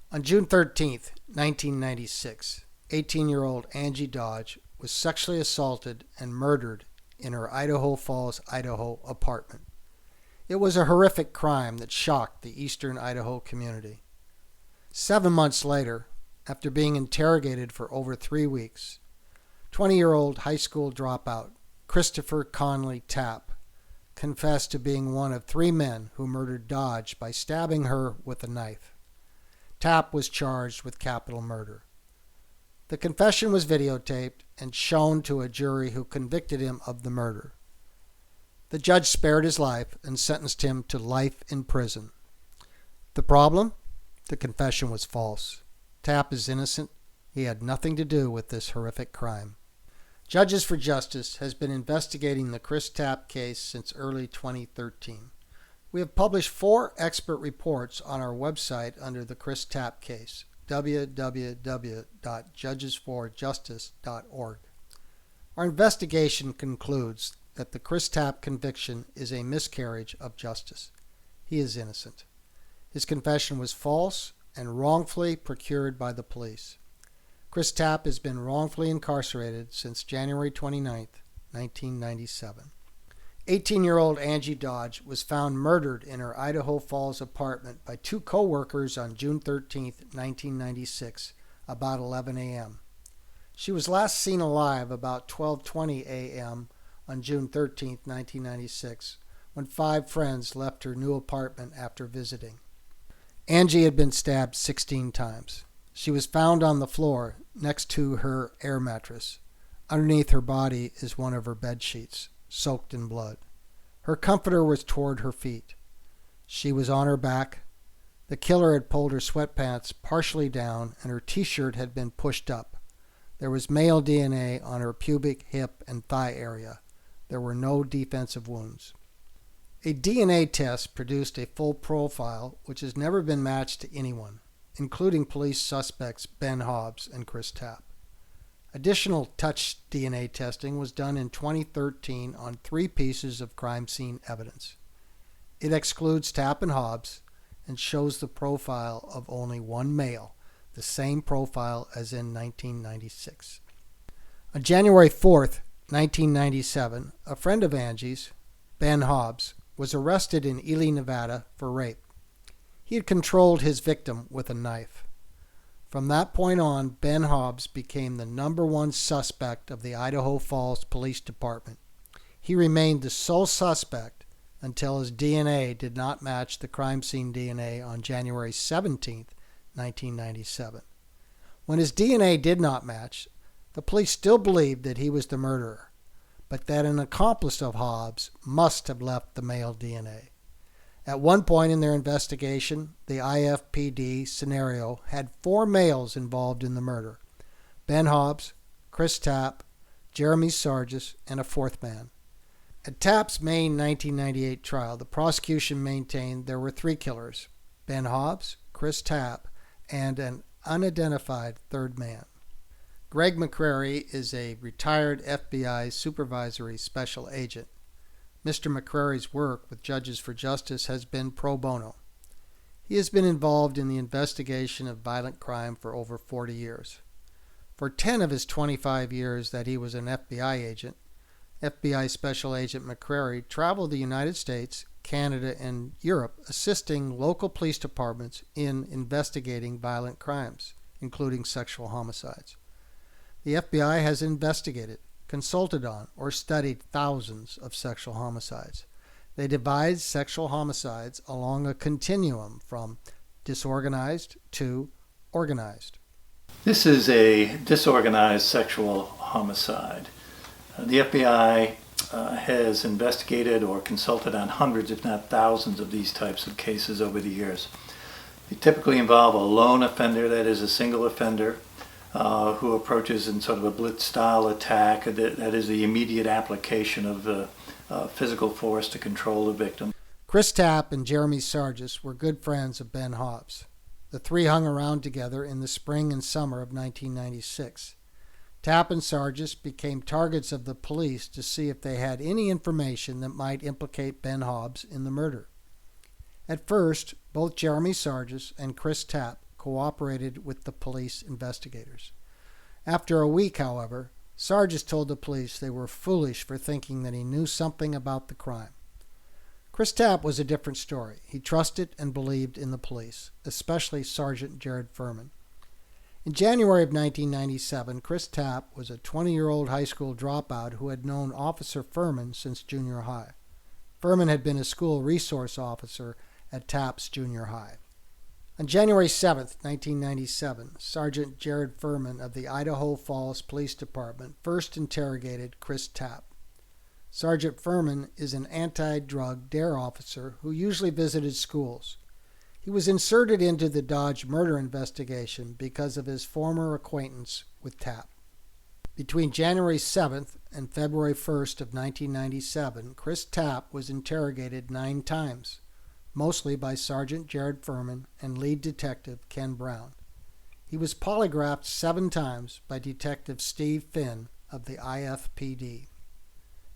On June 13th, 1996, 18-year-old Angie Dodge was sexually assaulted and murdered in her Idaho Falls, Idaho apartment. It was a horrific crime that shocked the eastern Idaho community. 7 months later, after being interrogated for over 3 weeks, 20-year-old high school dropout Christopher Conley Tapp confessed to being one of 3 men who murdered Dodge by stabbing her with a knife. Tapp was charged with capital murder. The confession was videotaped and shown to a jury who convicted him of the murder. The judge spared his life and sentenced him to life in prison. The problem? The confession was false. Tapp is innocent. He had nothing to do with this horrific crime. Judges for Justice has been investigating the Chris Tapp case since early 2013. We have published 4 expert reports on our website under the Chris Tapp case, www.judgesforjustice.org. Our investigation concludes that the Chris Tapp conviction is a miscarriage of justice. He is innocent. His confession was false and wrongfully procured by the police. Chris Tapp has been wrongfully incarcerated since January 29, 1997. 18-year-old Angie Dodge was found murdered in her Idaho Falls apartment by 2 co-workers on June 13, 1996, about 11 a.m. She was last seen alive about 12:20 a.m. on June 13, 1996, when 5 friends left her new apartment after visiting. Angie had been stabbed 16 times. She was found on the floor next to her air mattress. Underneath her body is one of her bed sheets, soaked in blood. Her comforter was toward her feet. She was on her back. The killer had pulled her sweatpants partially down and her t-shirt had been pushed up. There was male DNA on her pubic, hip, and thigh area. There were no defensive wounds. A DNA test produced a full profile which has never been matched to anyone, including police suspects Ben Hobbs and Chris Tapp. Additional touch DNA testing was done in 2013 on 3 pieces of crime scene evidence. It excludes Tapp and Hobbs and shows the profile of only one male, the same profile as in 1996. On January 4th, 1997, a friend of Angie's, Ben Hobbs, was arrested in Ely, Nevada for rape. He had controlled his victim with a knife. From that point on, Ben Hobbs became the #1 suspect of the Idaho Falls Police Department. He remained the sole suspect until his DNA did not match the crime scene DNA on January 17, 1997. When his DNA did not match, the police still believed that he was the murderer, but that an accomplice of Hobbs must have left the male DNA. At one point in their investigation, the IFPD scenario had 4 males involved in the murder: Ben Hobbs, Chris Tapp, Jeremy Sargis, and a 4th man. At Tapp's May 1998 trial, the prosecution maintained there were 3 killers: Ben Hobbs, Chris Tapp, and an unidentified 3rd man. Greg McCrary is a retired FBI supervisory special agent. Mr. McCrary's work with Judges for Justice has been pro bono. He has been involved in the investigation of violent crime for over 40 years. For 10 of his 25 years that he was an FBI agent, FBI Special Agent McCrary traveled the United States, Canada, and Europe, assisting local police departments in investigating violent crimes, including sexual homicides. The FBI has investigated, consulted on, or studied thousands of sexual homicides. They divide sexual homicides along a continuum from disorganized to organized. This is a disorganized sexual homicide. The FBI has investigated or consulted on hundreds, if not thousands, of these types of cases over the years. They typically involve a lone offender, that is a single offender, who approaches in sort of a blitz-style attack, that is the immediate application of physical force to control the victim. Chris Tapp and Jeremy Sargis were good friends of Ben Hobbs. The 3 hung around together in the spring and summer of 1996. Tapp and Sargis became targets of the police to see if they had any information that might implicate Ben Hobbs in the murder. At first, both Jeremy Sargis and Chris Tapp cooperated with the police investigators. After a week, however, Sargis told the police they were foolish for thinking that he knew something about the crime. Chris Tapp was a different story. He trusted and believed in the police, especially Sergeant Jared Furman. In January of 1997, Chris Tapp was a 20-year-old high school dropout who had known Officer Furman since junior high. Furman had been a school resource officer at Tapp's junior high. On January 7, 1997, Sergeant Jared Furman of the Idaho Falls Police Department first interrogated Chris Tapp. Sergeant Furman is an anti-drug DARE officer who usually visited schools. He was inserted into the Dodge murder investigation because of his former acquaintance with Tapp. Between January 7th and February 1st of 1997, Chris Tapp was interrogated 9 times, mostly by Sergeant Jared Furman and lead detective Ken Brown. He was polygraphed 7 times by Detective Steve Finn of the IFPD.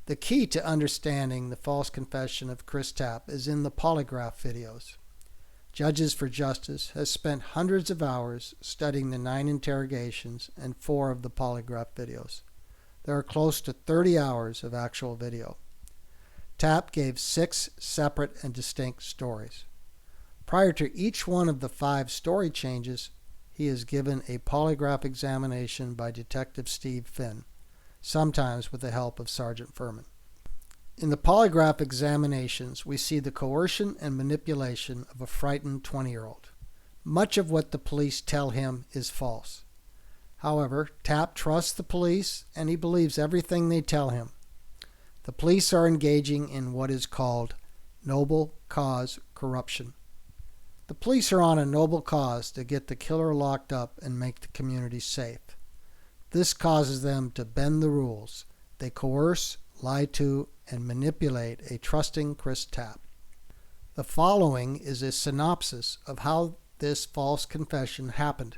The key to understanding the false confession of Chris Tapp is in the polygraph videos. Judges for Justice has spent hundreds of hours studying the 9 interrogations and 4 of the polygraph videos. There are close to 30 hours of actual video. Tapp gave 6 separate and distinct stories. Prior to each one of the 5 story changes, he is given a polygraph examination by Detective Steve Finn, sometimes with the help of Sergeant Furman. In the polygraph examinations, we see the coercion and manipulation of a frightened 20-year-old. Much of what the police tell him is false. However, Tapp trusts the police and he believes everything they tell him. The police are engaging in what is called noble cause corruption. The police are on a noble cause to get the killer locked up and make the community safe. This causes them to bend the rules. They coerce, lie to, and manipulate a trusting Chris Tapp. The following is a synopsis of how this false confession happened.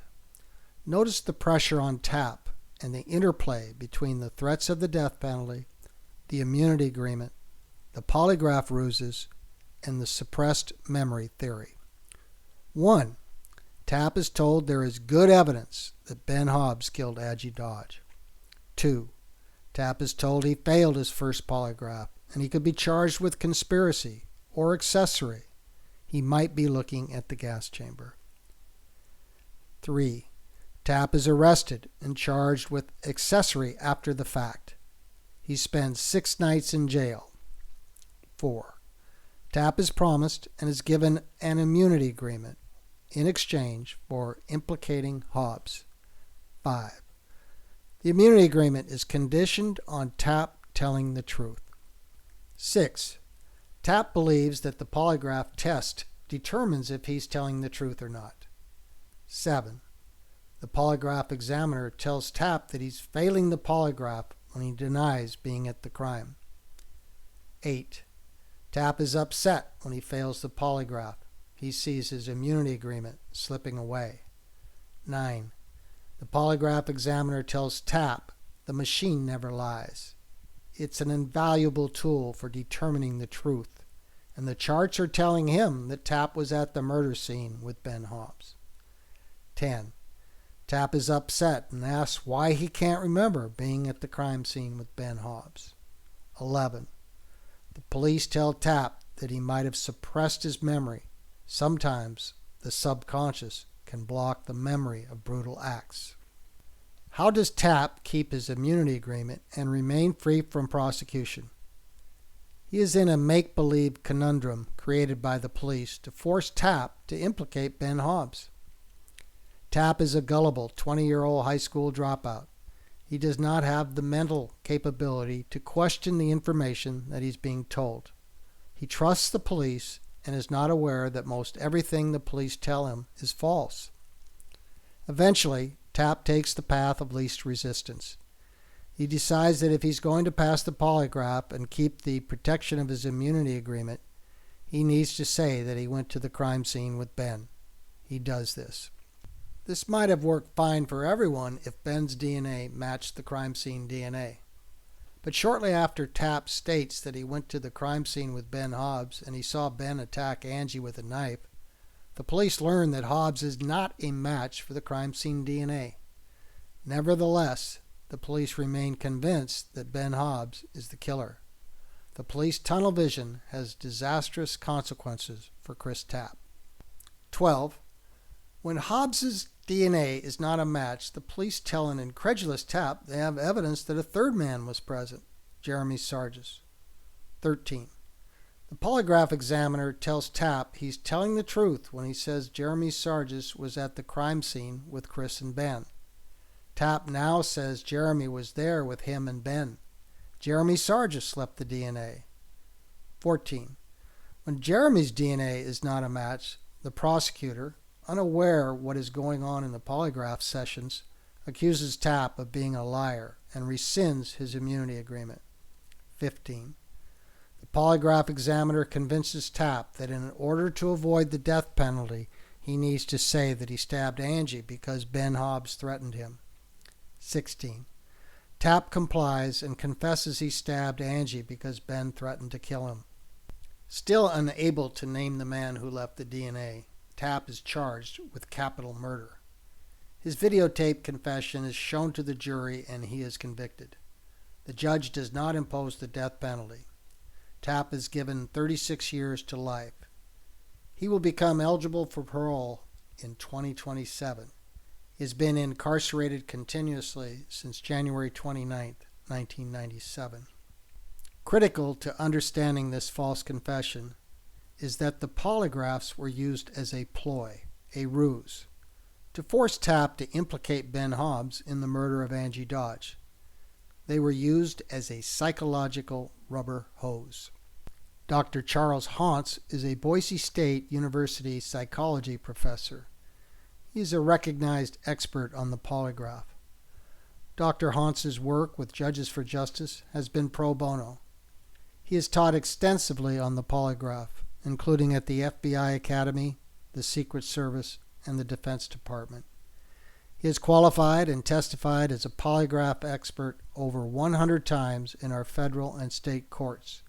Notice the pressure on Tapp and the interplay between the threats of the death penalty, the immunity agreement, the polygraph ruses, and the suppressed memory theory. 1. Tapp is told there is good evidence that Ben Hobbs killed Angie Dodge. 2. Tapp is told he failed his first polygraph and he could be charged with conspiracy or accessory. He might be looking at the gas chamber. 3. Tapp is arrested and charged with accessory after the fact. He spends 6 nights in jail. 4. Tapp is promised and is given an immunity agreement in exchange for implicating Hobbs. 5. The immunity agreement is conditioned on Tapp telling the truth. 6. Tapp believes that the polygraph test determines if he's telling the truth or not. 7. The polygraph examiner tells Tapp that he's failing the polygraph when he denies being at the crime. 8. Tapp is upset when he fails the polygraph. He sees his immunity agreement slipping away. 9. The polygraph examiner tells Tapp the machine never lies. It's an invaluable tool for determining the truth, and the charts are telling him that Tapp was at the murder scene with Ben Hobbs. 10. Tapp is upset and asks why he can't remember being at the crime scene with Ben Hobbs. 11. The police tell Tapp that he might have suppressed his memory. Sometimes the subconscious can block the memory of brutal acts. How does Tapp keep his immunity agreement and remain free from prosecution? He is in a make-believe conundrum created by the police to force Tapp to implicate Ben Hobbs. Tapp is a gullible 20-year-old high school dropout. He does not have the mental capability to question the information that he's being told. He trusts the police and is not aware that most everything the police tell him is false. Eventually, Tapp takes the path of least resistance. He decides that if he's going to pass the polygraph and keep the protection of his immunity agreement, he needs to say that he went to the crime scene with Ben. He does this. This might have worked fine for everyone if Ben's DNA matched the crime scene DNA. But shortly after Tapp states that he went to the crime scene with Ben Hobbs and he saw Ben attack Angie with a knife, the police learn that Hobbs is not a match for the crime scene DNA. Nevertheless, the police remain convinced that Ben Hobbs is the killer. The police tunnel vision has disastrous consequences for Chris Tapp. 12. When Hobbs's DNA is not a match, the police tell an incredulous Tapp they have evidence that a third man was present, Jeremy Sargis. 13. The polygraph examiner tells Tapp he's telling the truth when he says Jeremy Sargis was at the crime scene with Chris and Ben. Tapp now says Jeremy was there with him and Ben. Jeremy Sargis left the DNA. 14. When Jeremy's DNA is not a match, the prosecutor, unaware what is going on in the polygraph sessions, accuses Tapp of being a liar and rescinds his immunity agreement. 15. The polygraph examiner convinces Tapp that in order to avoid the death penalty, he needs to say that he stabbed Angie because Ben Hobbs threatened him. 16. Tapp complies and confesses he stabbed Angie because Ben threatened to kill him. Still unable to name the man who left the DNA, Tapp is charged with capital murder. His videotape confession is shown to the jury and he is convicted. The judge does not impose the death penalty. Tapp is given 36 years to life. He will become eligible for parole in 2027. He has been incarcerated continuously since January 29, 1997. Critical to understanding this false confession is that the polygraphs were used as a ploy, a ruse, to force Tapp to implicate Ben Hobbs in the murder of Angie Dodge. They were used as a psychological rubber hose. Dr. Charles Hauntz is a Boise State University psychology professor. He is a recognized expert on the polygraph. Dr. Hauntz's work with Judges for Justice has been pro bono. He has taught extensively on the polygraph, including at the FBI Academy, the Secret Service, and the Defense Department. He has qualified and testified as a polygraph expert over 100 times in our federal and state courts.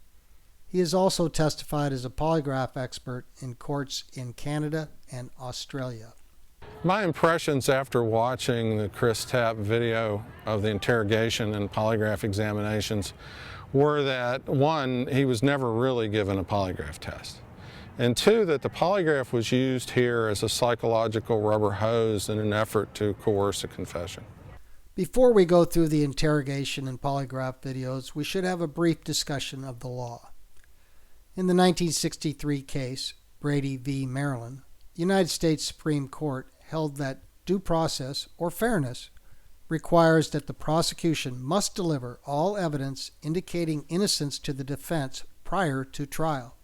He has also testified as a polygraph expert in courts in Canada and Australia. My impressions after watching the Chris Tapp video of the interrogation and polygraph examinations were that, one, he was never really given a polygraph test, and two, that the polygraph was used here as a psychological rubber hose in an effort to coerce a confession. Before we go through the interrogation and polygraph videos, we should have a brief discussion of the law. In the 1963 case, Brady v. Maryland, the United States Supreme Court held that due process, or fairness, requires that the prosecution must deliver all evidence indicating innocence to the defense prior to trial.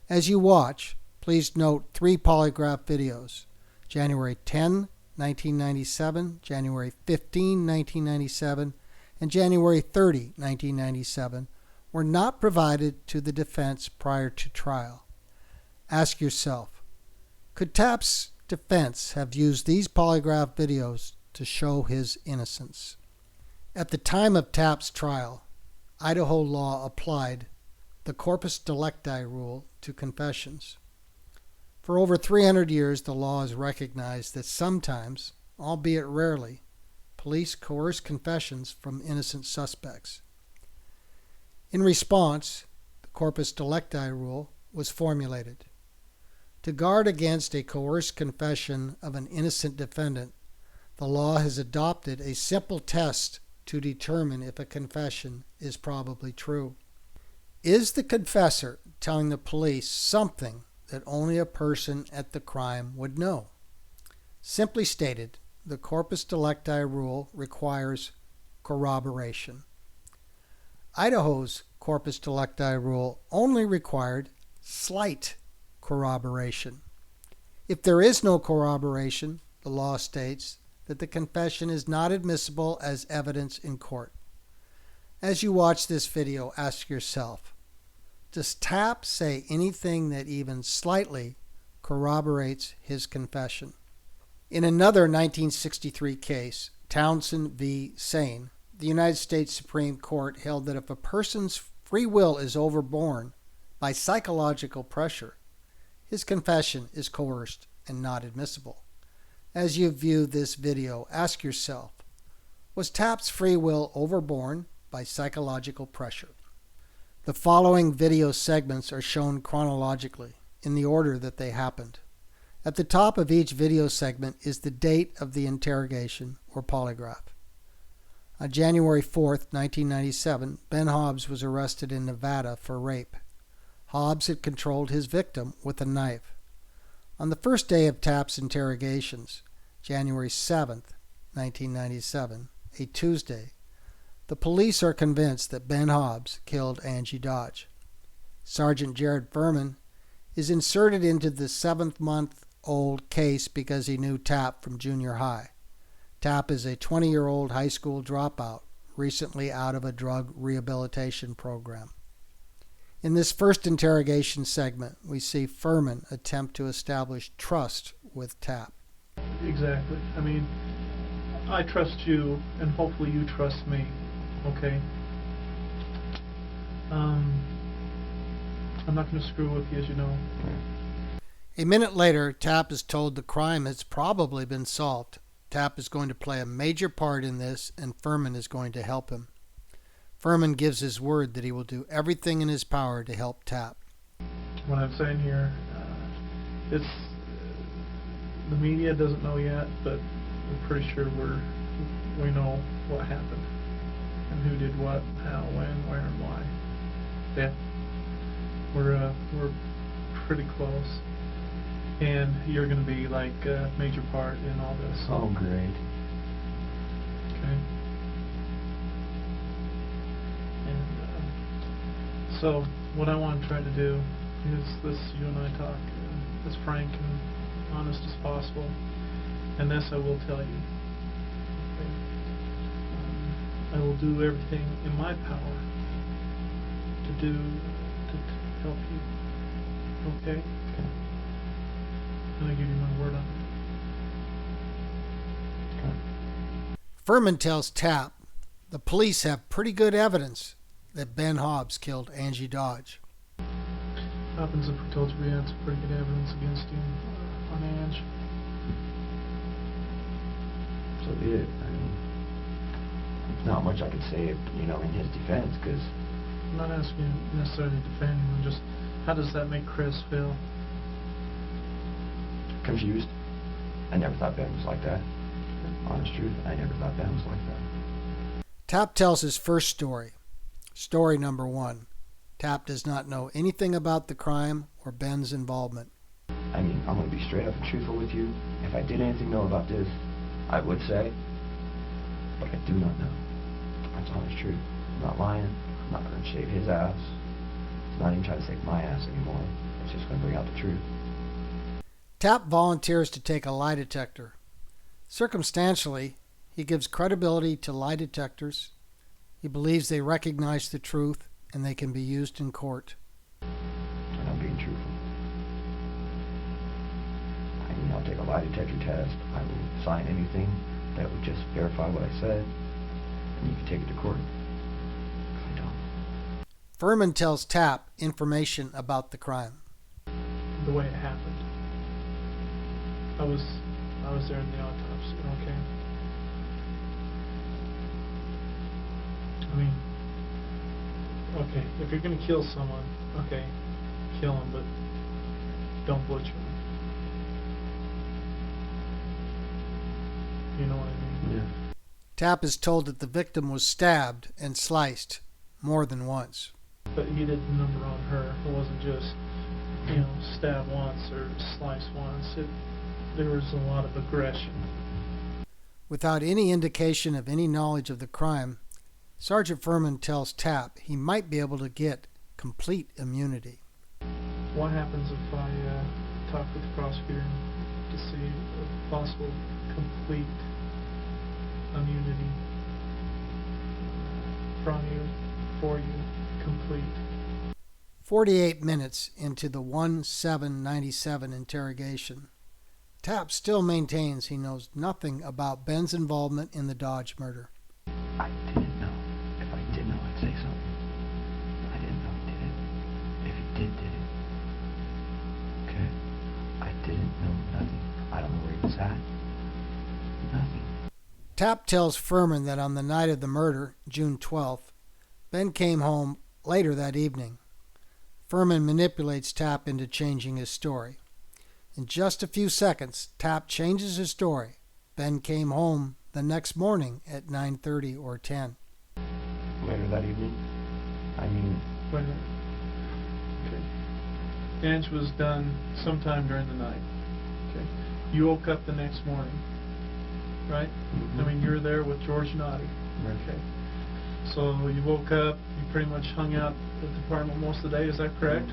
As you watch, please note 3 polygraph videos: January 10, 1997, January 15, 1997, and January 30, 1997, were not provided to the defense prior to trial. Ask yourself, could Tapp's defense have used these polygraph videos to show his innocence? At the time of Tapp's trial, Idaho law applied the corpus delicti rule to confessions. For over 300 years, the law has recognized that sometimes, albeit rarely, police coerce confessions from innocent suspects. In response, the corpus delicti rule was formulated. To guard against a coerced confession of an innocent defendant, the law has adopted a simple test to determine if a confession is probably true. Is the confessor telling the police something that only a person at the crime would know? Simply stated, the corpus delicti rule requires corroboration. Idaho's corpus delicti rule only required slight corroboration. If there is no corroboration, the law states that the confession is not admissible as evidence in court. As you watch this video, ask yourself, does Tapp say anything that even slightly corroborates his confession? In another 1963 case, Townsend v. Sane, the United States Supreme Court held that if a person's free will is overborne by psychological pressure, His confession is coerced and not admissible. As you view this video, ask yourself, was Tapp's free will overborne by psychological pressure? The following video segments are shown chronologically, in the order that they happened. At the top of each video segment is the date of the interrogation or polygraph. On January 4th, 1997, Ben Hobbs was arrested in Nevada for rape. Hobbs had controlled his victim with a knife. On the first day of Tapp's interrogations, January 7th, 1997, a Tuesday, the police are convinced that Ben Hobbs killed Angie Dodge. Sergeant Jared Furman is inserted into the 7-month-old case because he knew Tapp from junior high. Tapp is a 20-year-old high school dropout, recently out of a drug rehabilitation program. In this first interrogation segment, we see Furman attempt to establish trust with Tapp. Exactly. I mean, I trust you, and hopefully you trust me, okay? I'm not going to screw with you, as you know. A minute later, Tapp is told the crime has probably been solved. Tapp is going to play a major part in this, and Furman is going to help him. Furman gives his word that he will do everything in his power to help Tapp. What I'm saying here, it's the media doesn't know yet, but we're pretty sure we know what happened and who did what, how, when, where, and why. Yeah, we're pretty close, and you're going to be like a major part in all this. Oh, great. Okay. And so what I want to try to do is this: you and I talk as frank and honest as possible, and this I will tell you. Okay. I will do everything in my power to help you. Okay? Okay. And I give you my word on it. Okay. Furman tells Tapp the police have pretty good evidence that Ben Hobbs killed Angie Dodge. Happens if we told you we had some pretty good evidence against you on Ange. So be it. I mean, there's not much I could say, in his defense, because I'm not asking you necessarily to defend him, just how does that make Chris feel? confused. I never thought Ben was like that. Honest truth, I never thought Ben was like that. Tapp tells his first story. Story number 1. Tapp does not know anything about the crime or Ben's involvement. I mean, I'm going to be straight up and truthful with you. If I did anything know about this, I would say, but I do not know. That's honest truth. I'm not lying. I'm not going to shave his ass. It's not even trying to save my ass anymore. It's just going to bring out the truth. Tapp volunteers to take a lie detector. Circumstantially, he gives credibility to lie detectors. He believes they recognize the truth and they can be used in court. And I'm being truthful. I mean, I'll take a lie detector test. I will sign anything that would just verify what I said, and you can take it to court. I don't. Furman tells Tapp information about the crime. The way it happened. I was there in the autopsy, okay? I mean, okay, if you're gonna kill someone, okay, kill him, but don't butcher him. You know what I mean? Yeah. Tapp is told that the victim was stabbed and sliced more than once. But he did the number on her. It wasn't just, stab once or slice once. There was a lot of aggression. Without any indication of any knowledge of the crime, Sergeant Furman tells Tapp he might be able to get complete immunity. What happens if I talk with the prosecutor to see a possible complete immunity from you, for you, complete? 48 minutes into the 1/7/97 interrogation, Tapp still maintains he knows nothing about Ben's involvement in the Dodge murder. I didn't know. If I did know, I'd say something. I didn't know he did it. If he did it. Okay? Tapp tells Furman that on the night of the murder, June 12th, Ben came home later that evening. Furman manipulates Tapp into changing his story. In just a few seconds, Tapp changes his story. Ben came home the next morning at 9:30 or 10. Later that evening? I mean, Wait a minute. Okay. Ange was done sometime during the night. Okay. You woke up the next morning, right? I mean, you're there with George and Audie. Right. Okay. So you woke up, you pretty much hung out at the apartment most of the day, is that correct?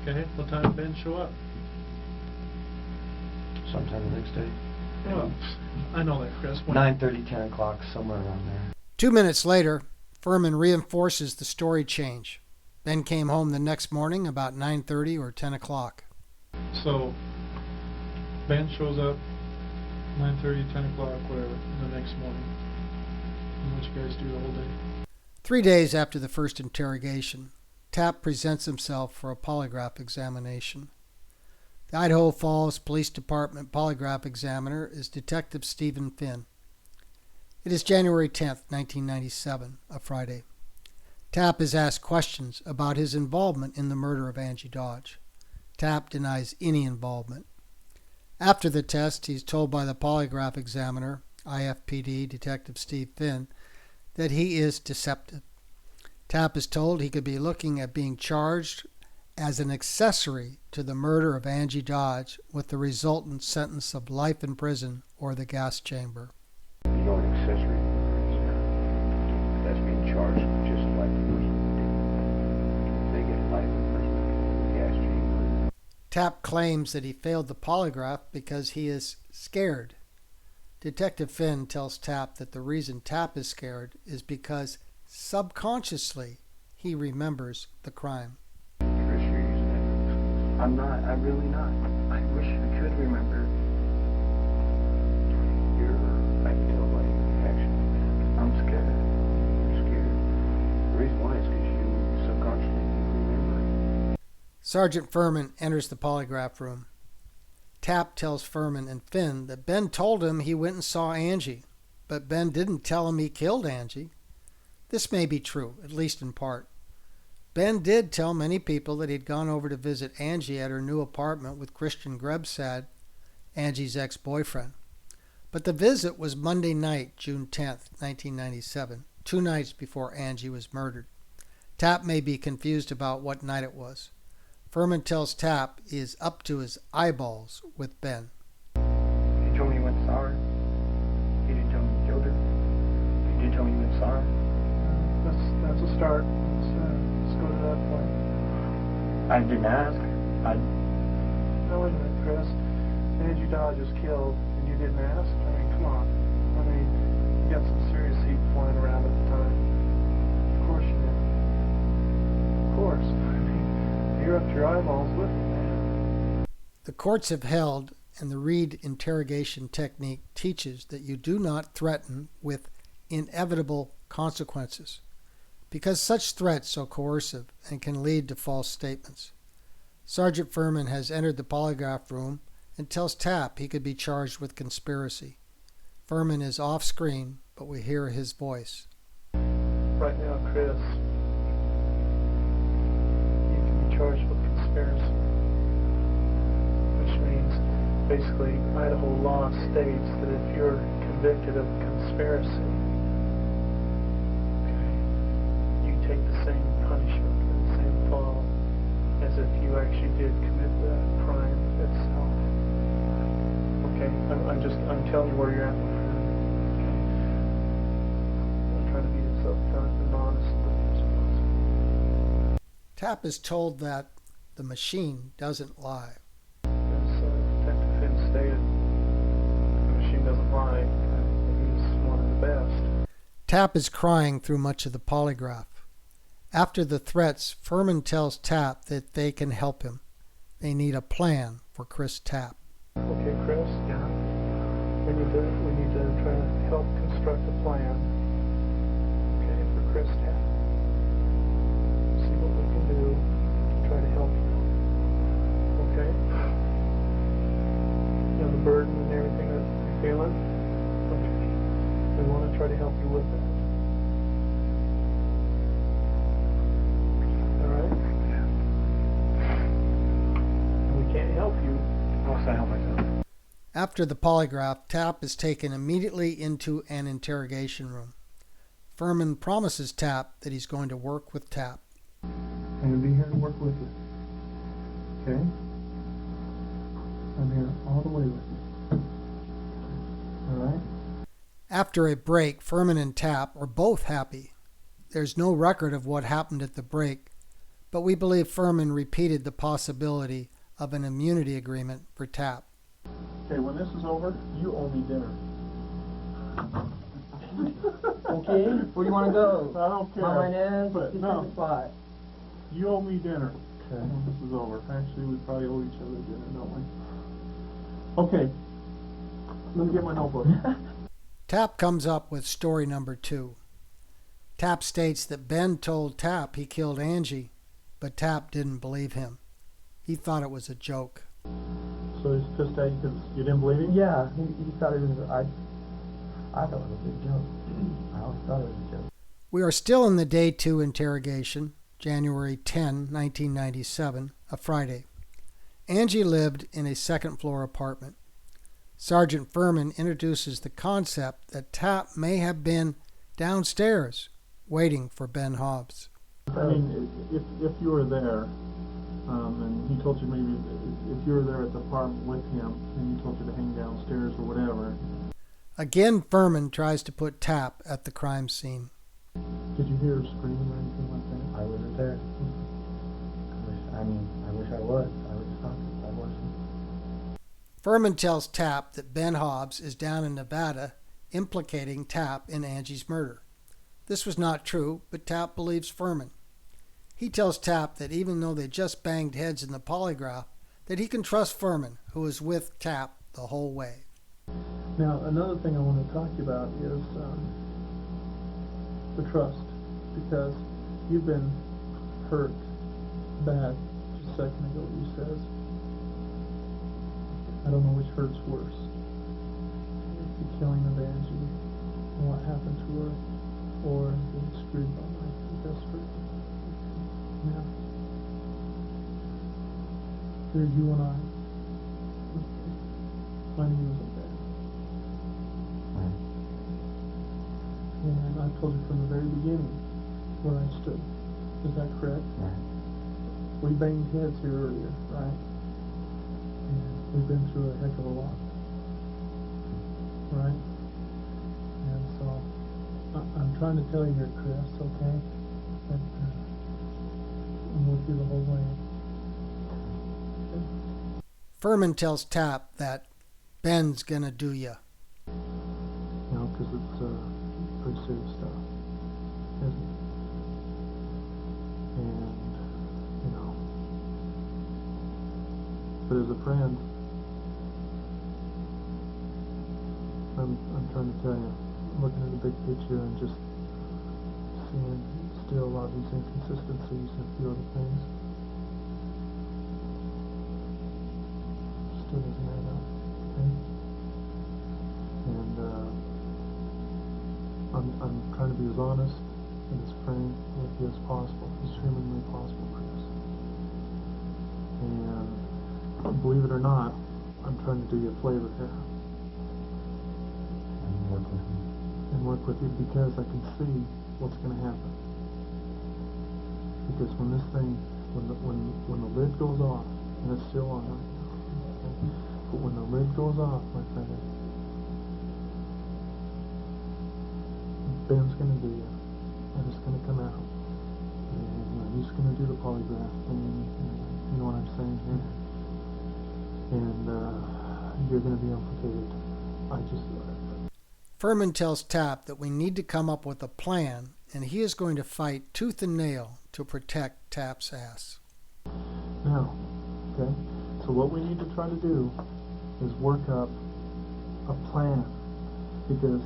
Okay. What time did Ben show up? sometime the next day. Well, I know that, Chris. 9:30, 10 o'clock, somewhere around there. 2 minutes later, Furman reinforces the story change. Ben came home the next morning about 9:30 or 10 o'clock. So, Ben shows up 9:30, 10 o'clock, whatever, the next morning. And what you guys do the whole day? 3 days after the first interrogation, Tapp presents himself for a polygraph examination. The Idaho Falls Police Department polygraph examiner is Detective Stephen Finn. It is January 10th, 1997, a Friday. Tapp is asked questions about his involvement in the murder of Angie Dodge. Tapp denies any involvement. After the test, he's told by the polygraph examiner, IFPD Detective Steve Finn, that he is deceptive. Tapp is told he could be looking at being charged as an accessory to the murder of Angie Dodge with the resultant sentence of life in prison or the gas chamber. You know an accessory is? That's being charged just like the person did. They get life in prison, gas chamber. Tapp claims that he failed the polygraph because he is scared. Detective Finn tells Tapp that the reason Tapp is scared is because subconsciously he remembers the crime. Chris, you're using it. I'm not. I'm really not. I wish I could remember. I can tell by your actions, man. I'm scared. You're scared. The reason why is because you subconsciously remember. Sergeant Furman enters the polygraph room. Tapp tells Furman and Finn that Ben told him he went and saw Angie, but Ben didn't tell him he killed Angie. This may be true, at least in part. Ben did tell many people that he'd gone over to visit Angie at her new apartment with Christian Grebsad, Angie's ex-boyfriend. But the visit was Monday night, June 10th, 1997, 2 nights before Angie was murdered. Tapp may be confused about what night it was. Furman tells Tapp he is up to his eyeballs with Ben. You told me you went and saw her. You didn't tell me you killed her. You did tell me you went and saw her. That's a start. Let's go to that point. I didn't ask. No, wait a minute, Chris. Angie Dodge was killed, and you didn't ask? I mean, come on. I mean, you got some serious heat flying around at the time. Of course you did. Of course. I mean, you're up to your eyeballs with it, man. The courts have held, and the Reed interrogation technique teaches that you do not threaten with inevitable consequences, because such threats are coercive and can lead to false statements. Sergeant Furman has entered the polygraph room and tells Tapp he could be charged with conspiracy. Furman is off screen, but we hear his voice. Right now, Chris, you can be charged with conspiracy, which means basically Idaho law states that if you're convicted of conspiracy, you take the same punishment and the same fall as if you actually did commit the crime itself. Okay, I'm telling you where you're at, my friend. Okay, I'm trying to be as upfront and honest with you as possible. Tapp is told that the machine doesn't lie. As Detective Finn stated, the machine doesn't lie. He's one of the best. Tapp is crying through much of the polygraph. After the threats, Furman tells Tapp that they can help him. They need a plan for Chris Tapp. Okay, Chris. Yeah. We need to try to help construct a plan. Okay, for Chris Tapp. See what we can do to try to help you. Okay. You know the burden and everything that you're feeling. Okay. try to help you with that. All right? And we can't help you unless I help myself. After the polygraph, Tapp is taken immediately into an interrogation room. Furman promises Tapp that he's going to work with Tapp. I'm going to be here to work with you. Okay? I'm here all the way with you. All right? After a break, Furman and Tapp are both happy. There's no record of what happened at the break, but we believe Furman repeated the possibility of an immunity agreement for Tapp. Okay, when this is over, you owe me dinner. Okay, where do you want to go? I don't care. Mine is, But just no. pick a spot. You owe me dinner when this is over. Actually, we probably owe each other dinner, don't we? Okay. Let me get my notebook. Tapp comes up with story number 2. Tapp states that Ben told Tapp he killed Angie, but Tapp didn't believe him. He thought it was a joke. So he's pissed at you because you didn't believe him? Yeah, he thought it was, I thought it was a big joke. I always thought it was a joke. We are still in the Day 2 interrogation, January 10, 1997, a Friday. Angie lived in a second-floor apartment. Sergeant Furman introduces the concept that Tapp may have been downstairs waiting for Ben Hobbs. I mean, if you were there, and he told you maybe if you were there at the apartment with him, and he told you to hang downstairs or whatever. Again, Furman tries to put Tapp at the crime scene. Did you hear her screaming or anything like that? I wasn't there. I wish I was. I would stop if I wasn't. Furman tells Tapp that Ben Hobbs is down in Nevada implicating Tapp in Angie's murder. This was not true, but Tapp believes Furman. He tells Tapp that even though they just banged heads in the polygraph, that he can trust Furman, who was with Tapp the whole way. Now, another thing I want to talk to you about is the trust, because you've been hurt bad just a second ago, you says. I don't know which hurts worse. The killing of Angie and what happened to her, or being screwed by Mike the desperate. Yeah. There's you and I. My name isn't bad. And I told you from the very beginning where I stood. Is that correct? Right. We banged heads here earlier, right? And we've been through a heck of a lot. Right? And so, I'm trying to tell you here, Chris, okay? That I'm with you the whole way. Okay? Furman tells Tapp that Ben's gonna do ya. You know, because it's pretty serious stuff, isn't it? And, you know, but as a friend, I'm trying to tell you, looking at the big picture and just seeing still a lot of these inconsistencies and a few other things, still doesn't add up, okay? And I'm trying to be as honest and as frank with you as possible, as humanly possible, Chris. And believe it or not, I'm trying to do you a favor here. And work with me. And work with you because I can see what's going to happen. Because when this thing, when the lid goes off, and it's still on right now, okay? But when the lid goes off, my friend, Ben's going to do you, and it's going to come out, and he's going to do the polygraph thing, and you know what I'm saying here, and you're going to be implicated. Furman tells Tapp that we need to come up with a plan, and he is going to fight tooth and nail to protect Tapp's ass. Now, okay, so what we need to try to do is work up a plan, because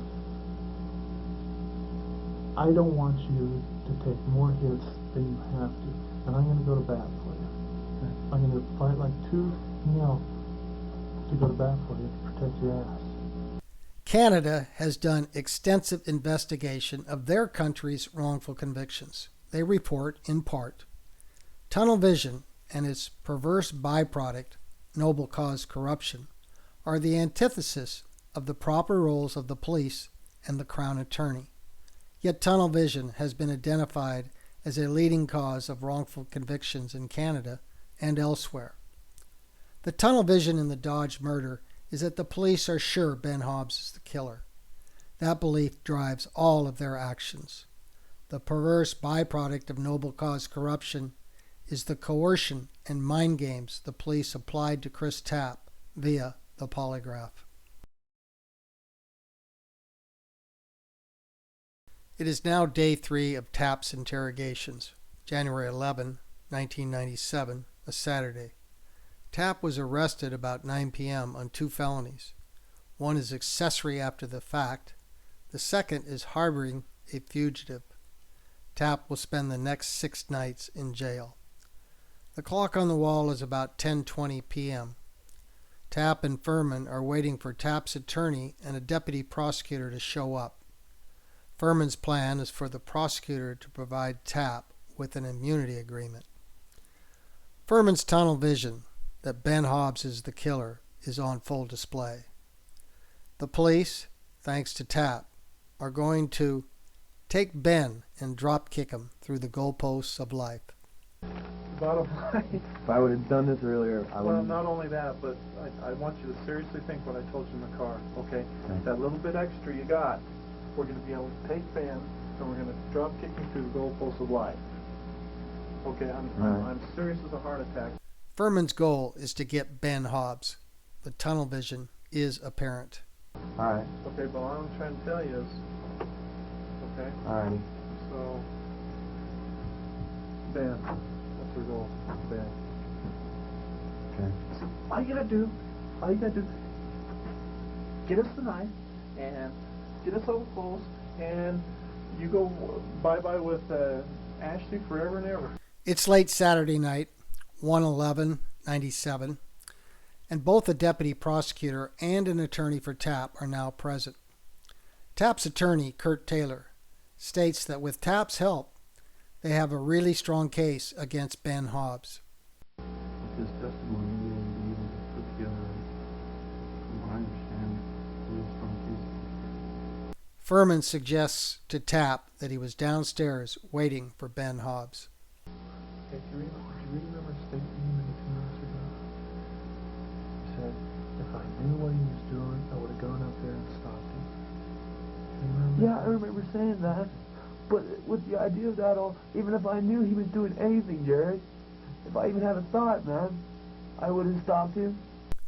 I don't want you to take more hits than you have to, and I'm going to go to bat for you. I'm going to fight like tooth and nail to go to bat for you to protect your ass. Canada has done extensive investigation of their country's wrongful convictions. They report, in part, tunnel vision and its perverse byproduct, noble cause corruption, are the antithesis of the proper roles of the police and the Crown Attorney. Yet tunnel vision has been identified as a leading cause of wrongful convictions in Canada and elsewhere. The tunnel vision in the Dodge murder is that the police are sure Ben Hobbs is the killer. That belief drives all of their actions. The perverse byproduct of noble cause corruption is the coercion and mind games the police applied to Chris Tapp via the polygraph. It is now day 3 of Tapp's interrogations, January 11, 1997, a Saturday. Tapp was arrested about 9 p.m. on 2 felonies. One is accessory after the fact. The second is harboring a fugitive. Tapp will spend the next 6 nights in jail. The clock on the wall is about 10:20 p.m. Tapp and Furman are waiting for Tapp's attorney and a deputy prosecutor to show up. Furman's plan is for the prosecutor to provide Tapp with an immunity agreement. Furman's tunnel vision that Ben Hobbs is the killer is on full display. The police, thanks to Tapp, are going to take Ben and drop kick him through the goalposts of life. Bottom line. If I would have done this earlier, I Well, would. not only that, but I want you to seriously think what I told you in the car, okay? That little bit extra you got, we're going to be able to take Ben and we're going to drop kick him through the goalposts of life. Okay, I'm serious as a heart attack. Furman's goal is to get Ben Hobbs. The tunnel vision is apparent. All right. Okay, but what I'm trying to tell you is, okay, All righty. so, Ben, what's your goal? Ben. Okay. All you gotta do, get us the knife and get us over close, and you go bye-bye with Ashley forever and ever. It's late Saturday night, 1/11/97, and both a deputy prosecutor and an attorney for Tapp are now present. Tapp's attorney, Kurt Taylor, states that with Tapp's help, they have a really strong case against Ben Hobbs. With his testimony, we will be able to put together, from what I understand, a real strong case. Furman suggests to Tapp that he was downstairs waiting for Ben Hobbs. Hey, do you remember a statement you made 2 minutes ago? You said, if I knew what he was doing, I would have gone up there and stopped him. Do you remember Yeah, that? I remember saying that. But with the idea of that all, even if I knew he was doing anything, Jared, if I even had a thought, man, I would have stopped him.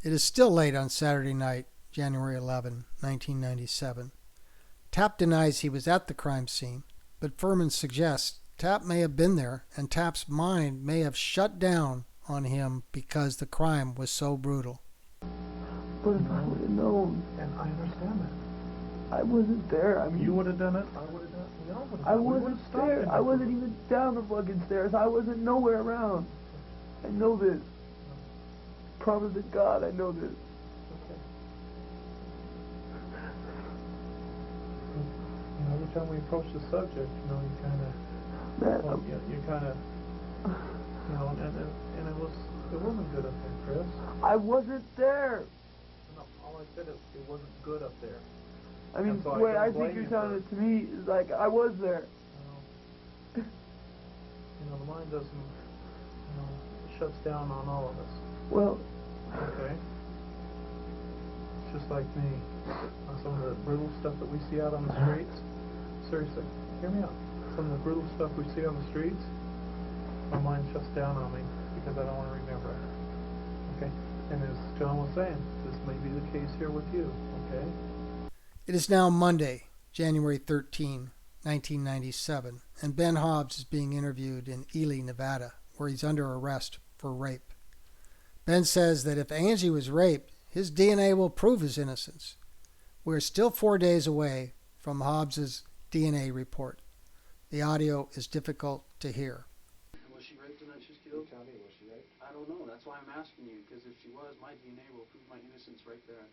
It is still late on Saturday night, January 11, 1997. Tapp denies he was at the crime scene, but Furman suggests Tapp may have been there and Tapp's mind may have shut down on him because the crime was so brutal. But if I would have known, And I understand that. I wasn't there. I mean, You would have done it, I would have done it, we all would have I done it. We wasn't would've stopped there. him. I wasn't even down the fucking stairs. I wasn't nowhere around. I know this. Promise to God, I know this. Okay. You know, every time we approach the subject, you know, you kind of, Man, well, you kind of, you know, and it wasn't good up there, Chris. I wasn't there. No, all I said is it wasn't good up there. I mean, And so I the way don't I blame think you're you telling for it to me is like I was there. You know, the mind doesn't, shuts down on all of us. Well, Okay? It's just like me. Some of the brutal stuff that we see out on the streets. Seriously, hear me out. Some of the brutal stuff we see on the streets, my mind shuts down on me because I don't want to remember it. Okay? And as John was saying, this may be the case here with you. Okay? It is now Monday, January 13, 1997, and Ben Hobbs is being interviewed in Ely, Nevada, where he's under arrest for rape. Ben says that if Angie was raped, his DNA will prove his innocence. We're still 4 days away from Hobbs's DNA report. The audio is difficult to hear. Was she raped the night she was killed? Tell me, was she raped? I don't know. That's why I'm asking you, because if she was, my DNA will prove my innocence right there.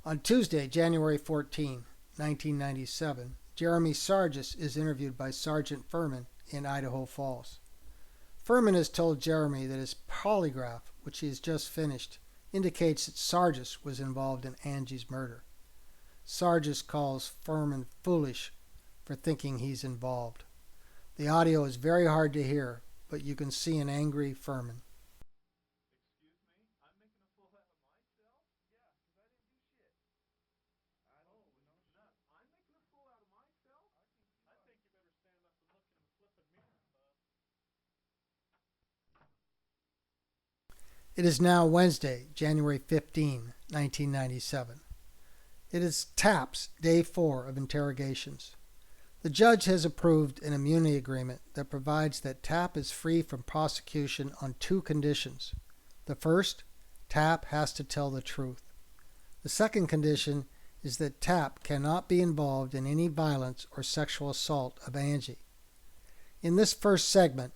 On Tuesday, January 14, 1997, Jeremy Sargis is interviewed by Sergeant Furman in Idaho Falls. Furman has told Jeremy that his polygraph, which he has just finished, indicates that Sargis was involved in Angie's murder. Sargis calls Furman foolish for thinking he's involved. The audio is very hard to hear, but you can see an angry Furman. It is now Wednesday, January 15, 1997. It is Tapp's Day 4 of interrogations. The judge has approved an immunity agreement that provides that Tapp is free from prosecution on 2 conditions. The first, Tapp has to tell the truth. The second condition is that Tapp cannot be involved in any violence or sexual assault of Angie. In this first segment,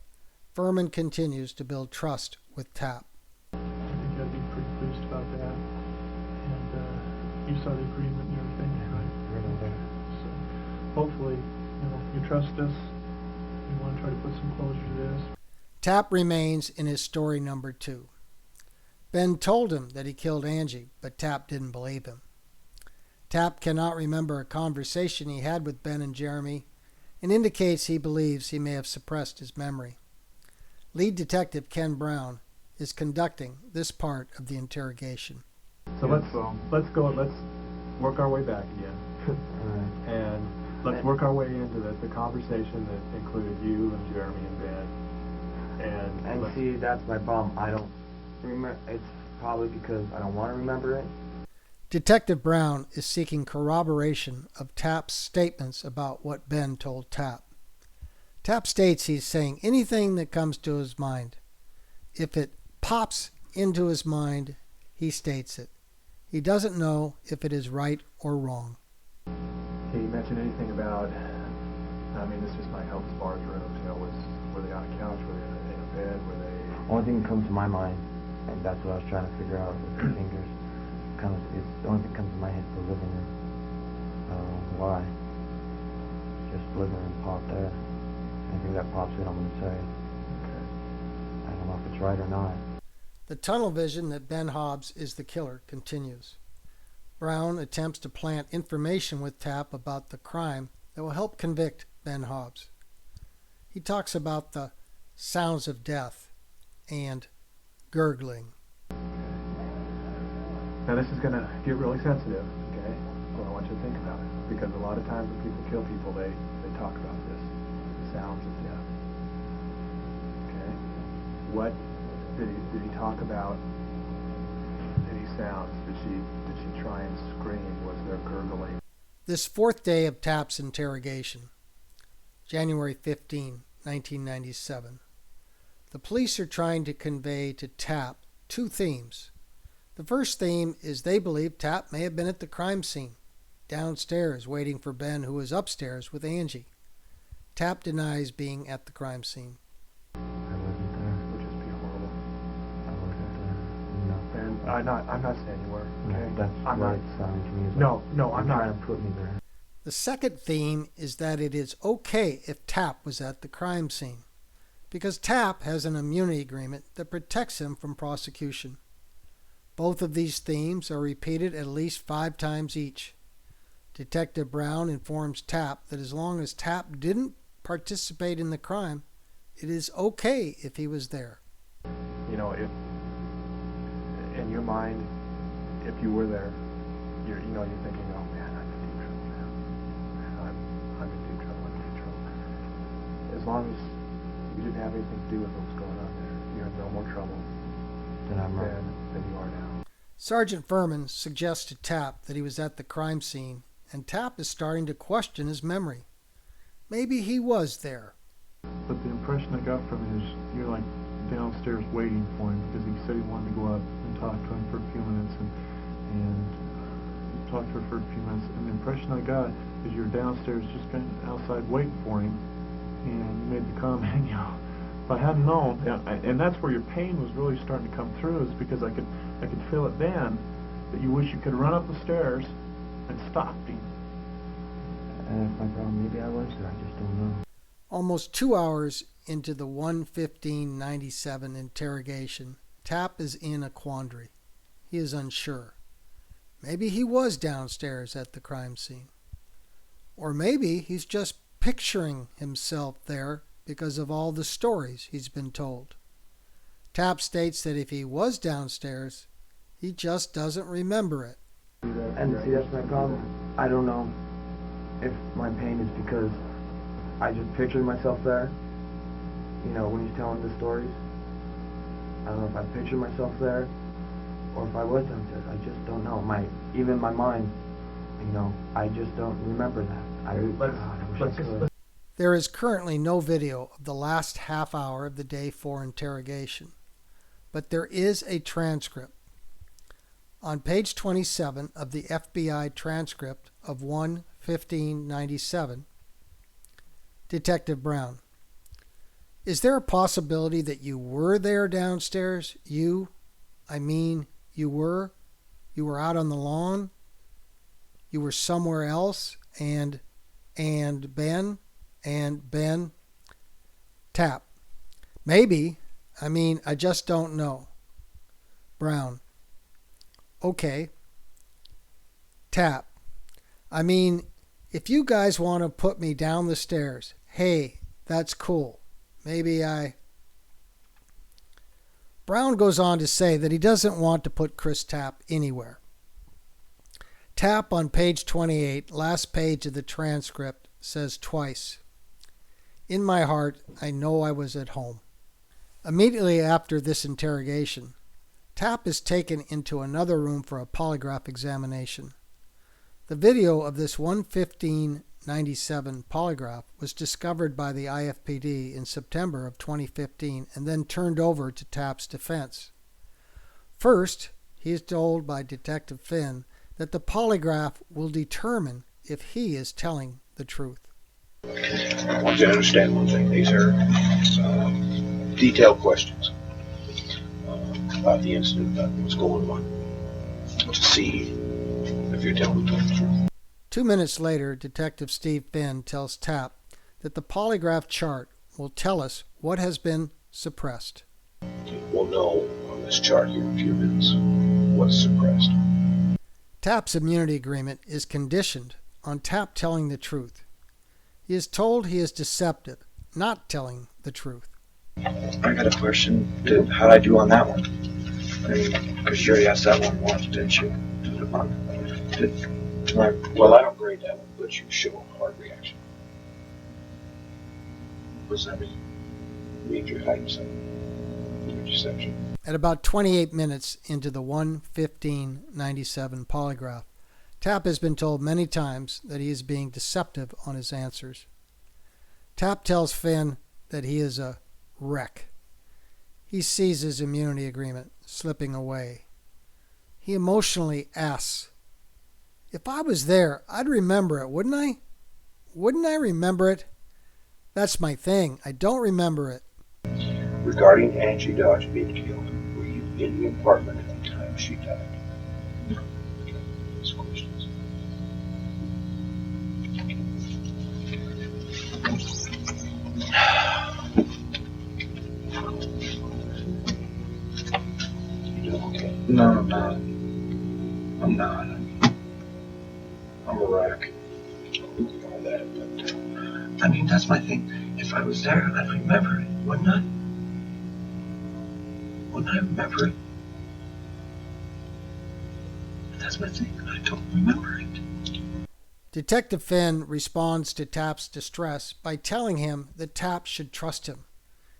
Furman continues to build trust with Tapp. I think I'd be pretty pleased about that. And you saw the agreement and everything, right? Right over there. So hopefully, you trust us. You want to try to put some closure to this. Tapp remains in his story number 2. Ben told him that he killed Angie, but Tapp didn't believe him. Tapp cannot remember a conversation he had with Ben and Jeremy, and indicates he believes he may have suppressed his memory. Lead Detective Ken Brown is conducting this part of the interrogation. So let's work our way back again. And let's work our way into the conversation that included you and Jeremy and Ben. And see, that's my problem. I don't remember. It's probably because I don't want to remember it. Detective Brown is seeking corroboration of Tapp's statements about what Ben told Tapp. Tapp states he's saying anything that comes to his mind. If it pops into his mind, he states it. He doesn't know if it is right or wrong. Can you mention anything about, this just might help as far as rooms, were they on a couch, were they in a bed, were they... Only thing that comes to my mind, and that's what I was trying to figure out with the fingers, the only thing that comes to my head is the living room. Why? Just living room popped there. Anything that pops in, I'm going to say. Okay. I don't know if it's right or not. The tunnel vision that Ben Hobbs is the killer continues. Brown attempts to plant information with Tapp about the crime that will help convict Ben Hobbs. He talks about the sounds of death and gurgling. Now this is going to get really sensitive, okay? Well, I want you to think about it. Because a lot of times when people kill people, they talk about this. The sounds of death. Okay? What did he talk about? Any sounds? Did she try and scream? Was there gurgling? This 4th day of Tapp's interrogation, January 15, 1997. The police are trying to convey to Tapp 2 themes. The first theme is they believe Tapp may have been at the crime scene, downstairs waiting for Ben, who was upstairs with Angie. Tapp denies being at the crime scene. I wasn't there. Which is be horrible. I wasn't there. No. And I'm not saying you were. Okay? That's I'm what not. it sounded to me. No, I'm not. Trying to put me there. The second theme is that it is okay if Tapp was at the crime scene, because Tapp has an immunity agreement that protects him from prosecution. Both of these themes are repeated at least 5 times each. Detective Brown informs Tapp that as long as Tapp didn't participate in the crime, it is okay if he was there. If in your mind, if you were there, you're thinking, oh man, I'm in deep trouble now. I'm in deep trouble. I'm in deep trouble. As long as you didn't have anything to do with what was going on there, you're in no more trouble than you are now. Sergeant Furman suggests to Tapp that he was at the crime scene, and Tapp is starting to question his memory. Maybe he was there. But the impression I got from it is you're like downstairs waiting for him because he said he wanted to go up and talk to him for a few minutes and talk to her for a few minutes. And the impression I got is you're downstairs just kind of outside waiting for him, and you made the comment, if I hadn't known, and that's where your pain was really starting to come through, is because I could feel it then, that you wish you could run up the stairs and stop him. And if my problem, maybe I was there, I just don't know. Almost 2 hours into the 1:15:97 interrogation, Tapp is in a quandary. He is unsure. Maybe he was downstairs at the crime scene. Or maybe he's just picturing himself there because of all the stories he's been told. Tapp states that if he was downstairs, he just doesn't remember it. And see, that's my problem. I don't know if my pain is because I just pictured myself there, you know, when he's telling the stories. I don't know if I pictured myself there or if I was downstairs. I just don't know. Even my mind, you know, I just don't remember that. I wish I could. There is currently no video of the last half hour of the day 4 interrogation, but there is a transcript. On page 27 of the FBI transcript of 1:15:97, Detective Brown: is there a possibility that you were there downstairs? You were out on the lawn? You were somewhere else? And Ben? Tapp: maybe. I just don't know. Brown: okay. Tapp: if you guys want to put me down the stairs, hey, that's cool. Maybe I... Brown goes on to say that he doesn't want to put Chris Tapp anywhere. Tapp on page 28, last page of the transcript, says twice, "In my heart, I know I was at home." Immediately after this interrogation, Tapp is taken into another room for a polygraph examination. The video of this 1:15:97 polygraph was discovered by the IFPD in September of 2015 and then turned over to Tapp's defense. First, he is told by Detective Finn that the polygraph will determine if he is telling the truth. I want you to understand one thing. These are detailed questions about the incident, about what's going on, to see if you're telling the truth. 2 minutes later, Detective Steve Finn tells Tapp that the polygraph chart will tell us what has been suppressed. We'll know on this chart here in a few minutes what's suppressed. Tapp's immunity agreement is conditioned on Tapp telling the truth. He is told he is deceptive, not telling the truth. I got a question. How'd I do on that one? Because you already asked that one once, didn't you? Well, I don't grade that one, but you show a hard reaction. What does that mean? It means you're hiding something. Your deception. At about 28 minutes into the 1:15:97 polygraph, Tapp has been told many times that he is being deceptive on his answers. Tapp tells Finn that he is a wreck. He sees his immunity agreement slipping away. He emotionally asks, "If I was there, I'd remember it, wouldn't I? Wouldn't I remember it? That's my thing. I don't remember it." Regarding Angie Dodge being killed, were you in the apartment at the time she died? No. Okay, these questions. You doing okay? No, I'm not. I'm a wreck. You know that, but that's my thing. If I was there, I'd remember it, wouldn't I? Wouldn't I remember it? That's my thing. I don't remember it. Detective Finn responds to Tapp's distress by telling him that Tapp should trust him.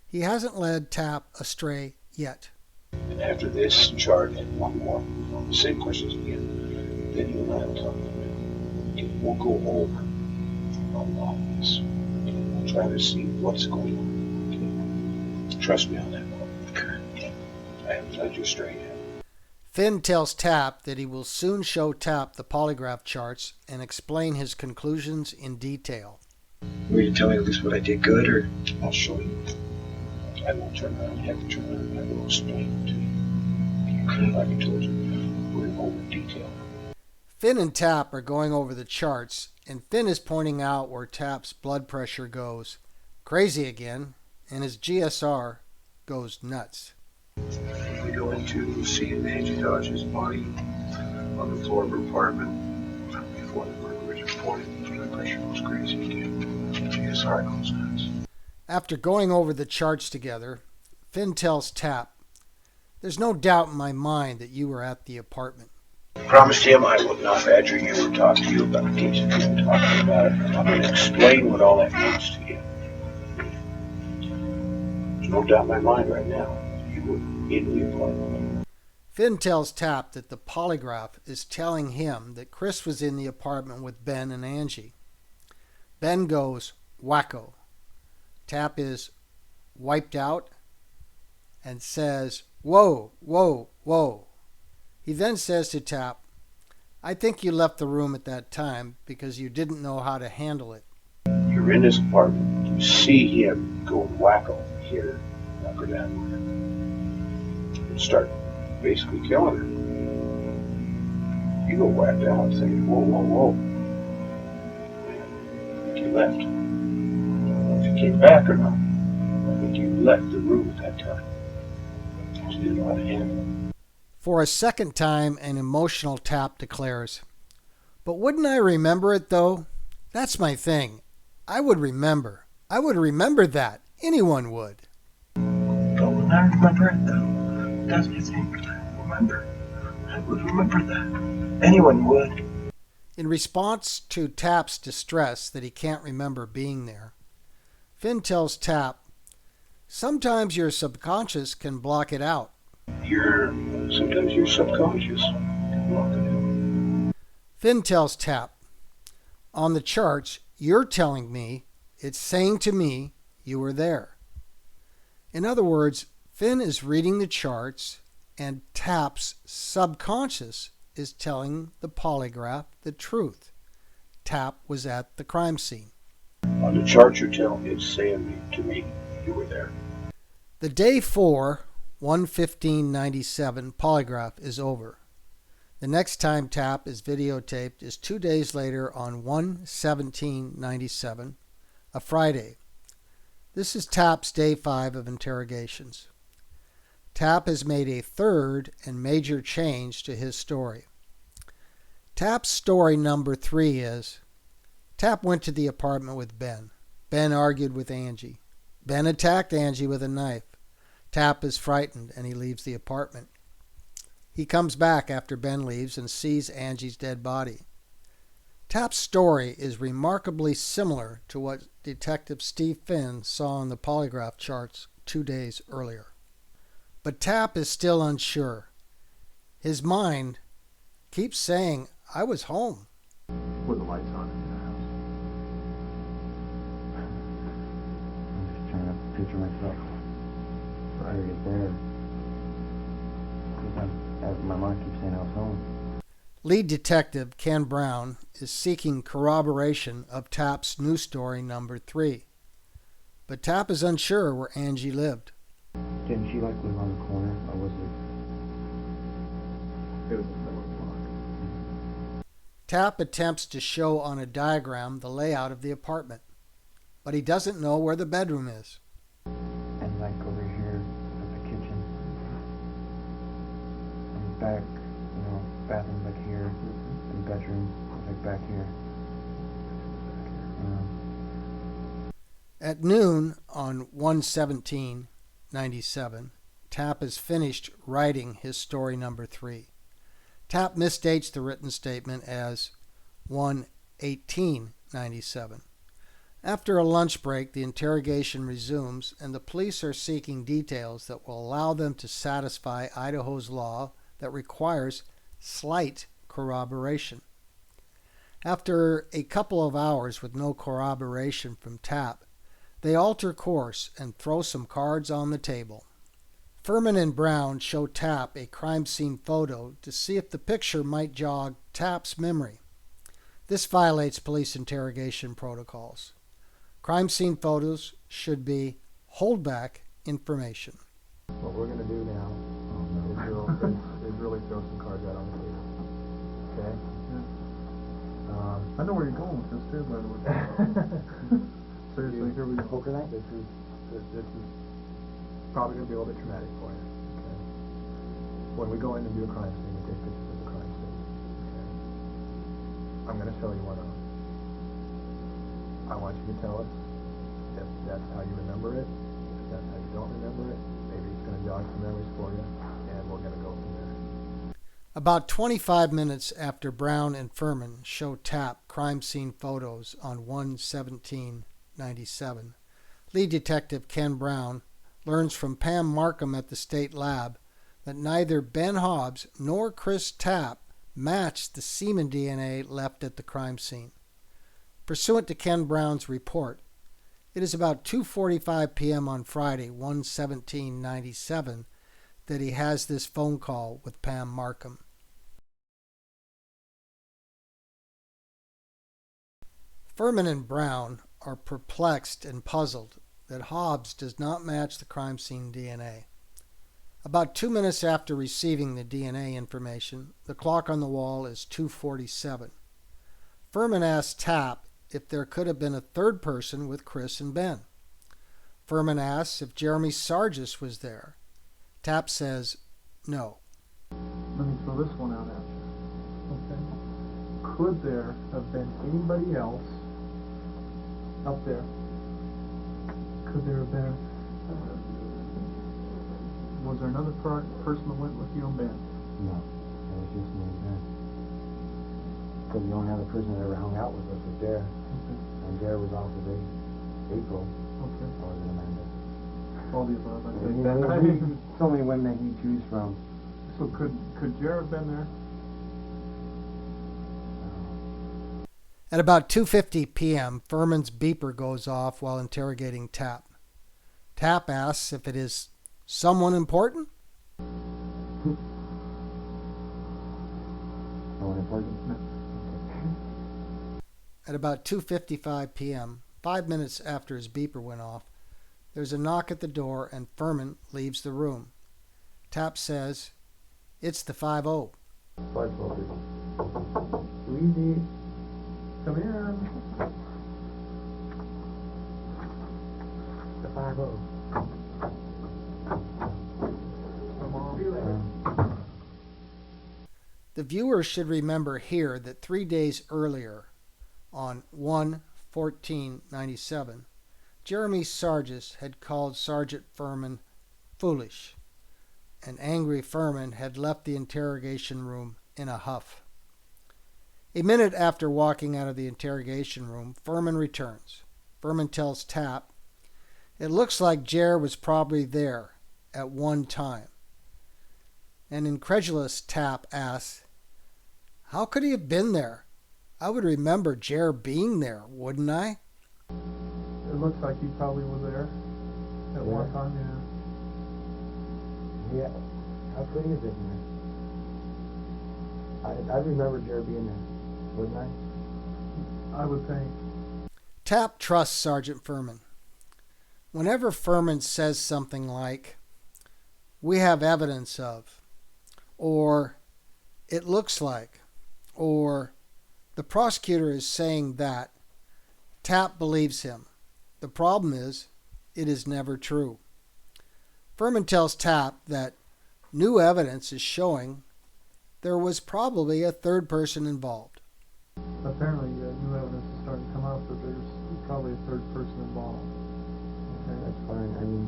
He hasn't led Tapp astray yet. And after this chart and one more, the same questions again, then you and I will talk about it. Okay, we'll go over all this. Okay, we'll try to see what's going on. Okay? Trust me on that one. Okay. I haven't led you astray yet. Finn tells Tapp that he will soon show Tapp the polygraph charts and explain his conclusions in detail. Will you tell me at least what I did good, or? I'll show you. I won't turn around. You have to turn around. I will explain it to you. Okay. Like I told you, go in more detail. Finn and Tapp are going over the charts, and Finn is pointing out where Tapp's blood pressure goes crazy again, and his GSR goes nuts. We go into seeing Angie Dodge's body on the floor of her apartment before the murder was reported. Blood pressure goes crazy again. GSR goes nuts. After going over the charts together, Finn tells Tapp, "There's no doubt in my mind that you were at the apartment." Promised him I would not badger you or talk to you about the case if you were talking about it. I'm going to explain what all that means to you. There's no doubt in my mind right now you were in the apartment. Finn tells Tapp that the polygraph is telling him that Chris was in the apartment with Ben and Angie. Ben goes wacko. Tapp is wiped out and says, "Whoa, whoa, whoa." He then says to Tapp, "I think you left the room at that time because you didn't know how to handle it." You're in his apartment. You see him go wacko here, up or down, and start basically killing her. You go whacked out saying, "Whoa, whoa, whoa." I think you left. I don't know if you came back or not. I think you left the room at that time. You didn't know how to handle it. For a second time, an emotional Tapp declares, "But wouldn't I remember it, though? That's my thing. I would remember. I would remember that. Anyone would." But when I remember it, though, that's my thing. Remember. I would remember that. Anyone would. In response to Tapp's distress that he can't remember being there, Finn tells Tapp, "Sometimes your subconscious can block it out." Sometimes you're subconscious. Finn tells Tapp, "On the charts, you're telling me, it's saying to me, you were there." In other words, Finn is reading the charts, and Tapp's subconscious is telling the polygraph the truth. Tapp was at the crime scene. On the chart you're telling me, it's saying to me, you were there. The day 4, 1/15/97 polygraph is over. The next time Tapp is videotaped is 2 days later on 1/17/97, a Friday. This is Tapp's day 5 of interrogations. Tapp has made a third and major change to his story. Tapp's story number 3 is, Tapp went to the apartment with Ben. Ben argued with Angie. Ben attacked Angie with a knife. Tapp is frightened and he leaves the apartment. He comes back after Ben leaves and sees Angie's dead body. Tapp's story is remarkably similar to what Detective Steve Finn saw on the polygraph charts 2 days earlier. But Tapp is still unsure. His mind keeps saying, "I was home." With the lights on in the house. I'm just trying to picture myself. I get there. Because my mind keeps saying I was home. Lead detective Ken Brown is seeking corroboration of Tapp's new story number 3. But Tapp is unsure where Angie lived. Didn't she live on the corner, or was it? It was in the middle of the block. Tapp attempts to show on a diagram the layout of the apartment, but he doesn't know where the bedroom is. And like over here at the kitchen. And back, bathroom back here, and bedroom like back here. At noon on 1/17/97, Tapp has finished writing his story number 3. Tapp misstates the written statement as 1/18/97. After a lunch break, the interrogation resumes, and the police are seeking details that will allow them to satisfy Idaho's law that requires slight corroboration. After a couple of hours with no corroboration from Tapp, they alter course and throw some cards on the table. Furman and Brown show Tapp a crime scene photo to see if the picture might jog Tapp's memory. This violates police interrogation protocols. Crime scene photos should be holdback information. What we're going to do now is really throw some cards out on the table. I know where you're going with this too, by the way. Seriously, here we go. Poker night? This is probably going to be a little bit traumatic for you. Okay? When we go in and do a crime scene, we take pictures of the crime scene. Okay? I'm going to show you one of them. I want you to tell us if that's how you remember it, if that's how you don't remember it. Maybe it's going to jog some memories for you, and we're going to go from there. About 25 minutes after Brown and Furman show Tapp crime scene photos on 1/17/97, lead detective Ken Brown learns from Pam Markham at the state lab that neither Ben Hobbs nor Chris Tapp matched the semen DNA left at the crime scene. Pursuant to Ken Brown's report, it is about 2:45 p.m. on Friday, 1/17/97, that he has this phone call with Pam Markham. Furman and Brown are perplexed and puzzled that Hobbs does not match the crime scene DNA. About 2 minutes after receiving the DNA information, the clock on the wall is 2:47. Furman asks Tapp if there could have been a third person with Chris and Ben. Furman asks if Jeremy Sargis was there. Tapp says no. Let me throw this one out at you. Okay. Could there have been anybody else up there? Could there have been, was there another person that went with you and Ben? No, it was just me and Ben. Because the only other person that ever hung out with us was Dare. Okay. And Dare was off with April. Okay. Or was it Amanda? All the above, I think. So many women that you choose from. So could Jared have been there? At about 2:50 p.m., Furman's beeper goes off while interrogating Tapp. Tapp asks if it is someone important. Someone important? No. At about 2:55 p.m., 5 minutes after his beeper went off, there's a knock at the door and Furman leaves the room. Tapp says, "It's the 5-0. Easy. Come in. The 5-0. The viewer should remember here that 3 days earlier, on 1/14/97, Jeremy Sargis had called Sergeant Furman foolish, and angry Furman had left the interrogation room in a huff. A minute after walking out of the interrogation room, Furman returns. Furman tells Tapp, "It looks like Jer was probably there at one time." An incredulous Tapp asks, "How could he have been there? I would remember Jer being there, wouldn't I?" It looks like he probably was there at one time, yeah. Yeah. How could he have been there? I remember Jared being there, wouldn't I? I would think. Tapp trusts Sergeant Furman. Whenever Furman says something like, "We have evidence of," or "It looks like," or "The prosecutor is saying that," Tapp believes him. The problem is, it is never true. Furman tells Tapp that new evidence is showing there was probably a third person involved. Apparently, new evidence is starting to come out that there's probably a third person involved. Okay, that's fine.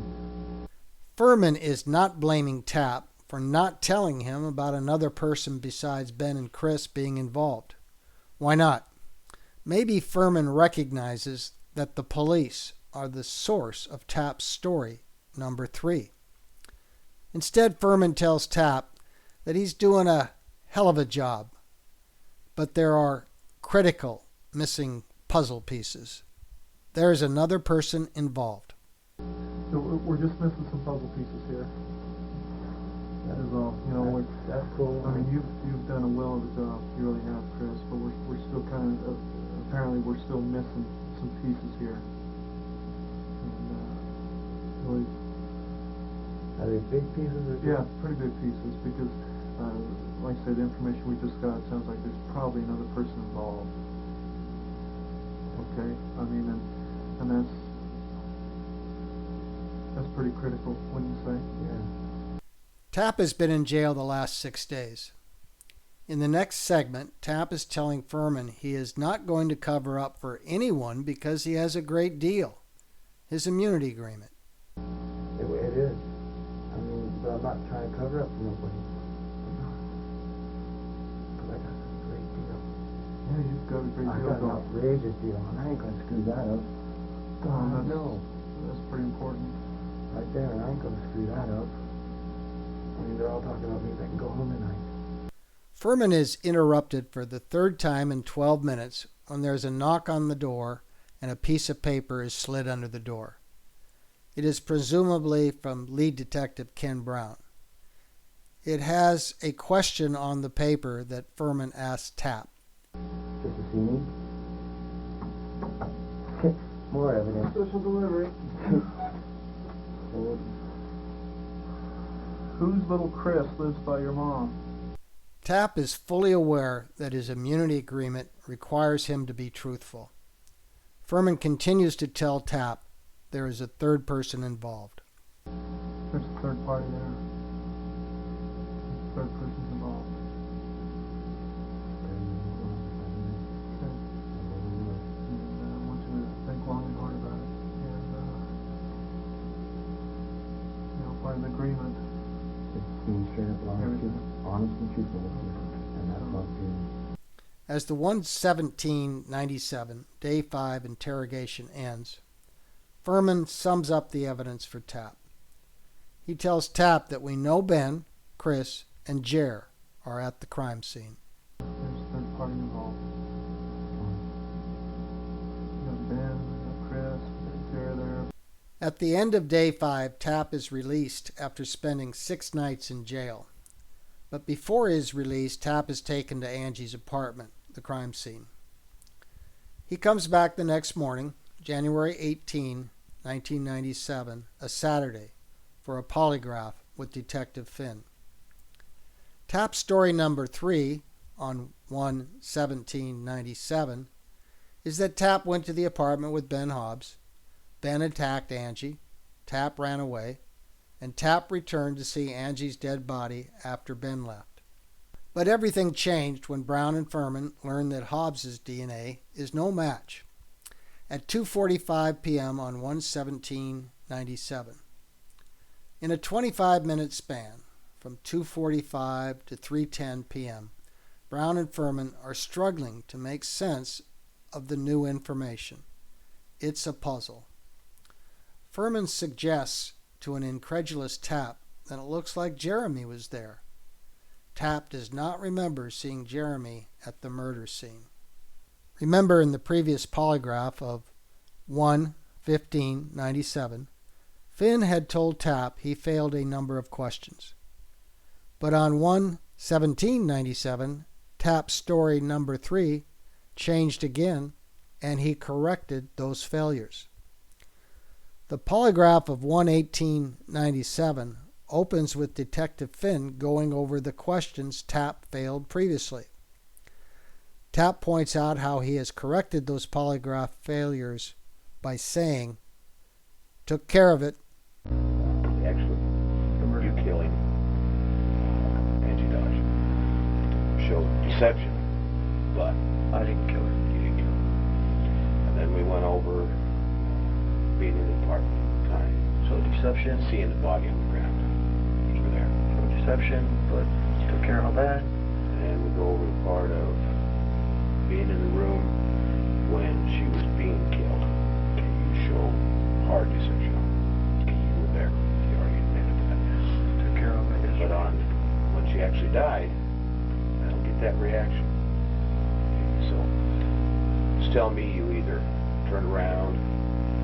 Furman is not blaming Tapp for not telling him about another person besides Ben and Chris being involved. Why not? Maybe Furman recognizes that the police are the source of Tapp's story, number 3. Instead, Furman tells Tapp that he's doing a hell of a job, but there are critical missing puzzle pieces. There's another person involved. So we're just missing some puzzle pieces here. That is all. You know, that's cool. I mean, you've done a well of a job. You really have, Chris. But we're still kind of apparently we're still missing some pieces here. And really, are they big pieces? Or yeah, pretty big pieces because, like I said, the information we just got sounds like there's probably another person involved. mean, and that's pretty critical, wouldn't you say? Yeah. Tapp has been in jail the last 6 days. In the next segment, Tapp is telling Furman he is not going to cover up for anyone because he has a great deal. His immunity agreement. It is. I mean, but I'm not trying to cover up for nobody. But I got a great deal. Yeah, you've got a great I deal got an going. outrageous deal, and I ain't gonna screw that up. God, no. That's pretty important. Right there, and I ain't gonna screw that up. I mean, they're all talking about me. They can go home tonight. Furman is interrupted for the third time in 12 minutes when there's a knock on the door and a piece of paper is slid under the door. It is presumably from lead detective Ken Brown. It has a question on the paper that Furman asks Tapp. Just to see me? More evidence. Special delivery. Whose little Chris lives by your mom? Tapp is fully aware that his immunity agreement requires him to be truthful. Furman continues to tell Tapp there is a third person involved. There's a third party there. Third person's involved. Okay. And I want you to think long and hard about it. And, part of the agreement. It's being straight up honest and truthful. And that's not true. As the 1/17/97 Day 5 interrogation ends, Furman sums up the evidence for Tapp. He tells Tapp that we know Ben, Chris, and Jer are at the crime scene. There's a third party involved. You got Ben, you got Chris, you got Jer there. At the end of Day 5, Tapp is released after spending 6 nights in jail. But before his release, Tapp is taken to Angie's apartment, the crime scene. He comes back the next morning, January 18, 1997, a Saturday, for a polygraph with Detective Finn. Tapp story number 3 on 1/17/97 is that Tapp went to the apartment with Ben Hobbs. Ben attacked Angie. Tapp ran away, and Tapp returned to see Angie's dead body after Ben left. But everything changed when Brown and Furman learned that Hobbs's DNA is no match. At 2:45 p.m. on 1/17/97. In a 25-minute span, from 2:45 to 3:10 p.m., Brown and Furman are struggling to make sense of the new information. It's a puzzle. Furman suggests to an incredulous Tapp that it looks like Jeremy was there. Tapp does not remember seeing Jeremy at the murder scene. Remember, in the previous polygraph of 1/15/97, Finn had told Tapp he failed a number of questions. But on 1/17/97, Tapp's story number 3 changed again, and he corrected those failures. The polygraph of 1/18/97 opens with Detective Finn going over the questions Tapp failed previously. Tapp points out how he has corrected those polygraph failures by saying, "Took care of it." Actually, you killing Angie Dodge showed deception, but I didn't kill her. You didn't kill her. And then we went over being in the apartment at the time. So deception, Seeing the body on the ground. You were there. so deception, but took care of all that. And we go over the part of being in the room when she was being killed. Okay, you show hard deception. Okay, you were there. You already admitted that. Took care of it. But on when she actually died, I don't get that reaction. Okay, so just tell me you either turned around,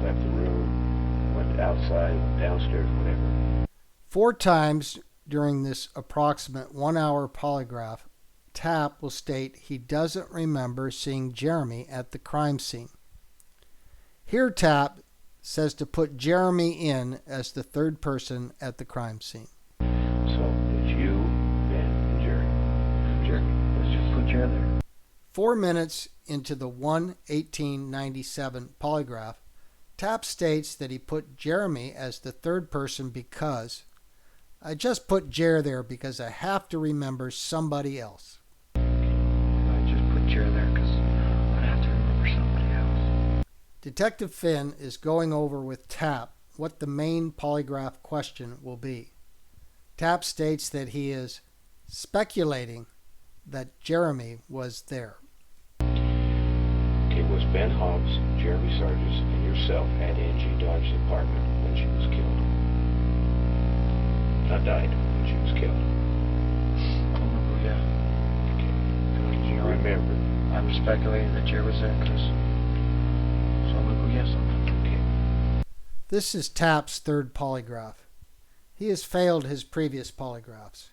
left the room, went outside, went downstairs, whatever. 4 times during this approximate 1-hour polygraph, Tapp will state he doesn't remember seeing Jeremy at the crime scene. Here Tapp says to put Jeremy in as the third person at the crime scene. So it's you, Ben, and Jeremy. Jeremy. Let's just put you in there. 4 minutes into the 1/1897 polygraph, Tapp states that he put Jeremy as the third person because, "I just put Jer there because I have to remember somebody else." I just put Jer there because I have to remember somebody else. Detective Finn is going over with Tapp what the main polygraph question will be. Tapp states that he is speculating that Jeremy was there. It was Ben Hobbs, Jeremy Sargis, and yourself at Angie Dodge's apartment when she was killed. Not died, when she was killed. Oh, yeah. Okay. You remember. I'm speculating that Jer was there because... So I'm going to go yes on that. Okay. This is Tapp's third polygraph. He has failed his previous polygraphs.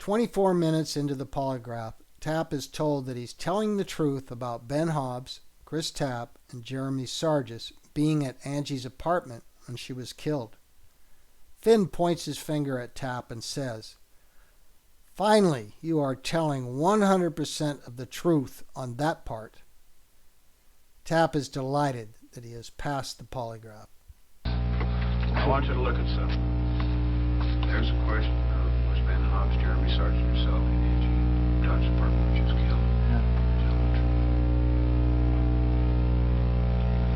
24 minutes into the polygraph, Tapp is told that he's telling the truth about Ben Hobbs, Chris Tapp, and Jeremy Sargis being at Angie's apartment when she was killed. Finn points his finger at Tapp and says, "Finally, you are telling 100% of the truth on that part." Tapp is delighted that he has passed the polygraph. I want you to look at something. There's a question of was Ben Hobbs, Jeremy Sargis, yourself, and Angie Dodge's apartment when she was killed? Yeah.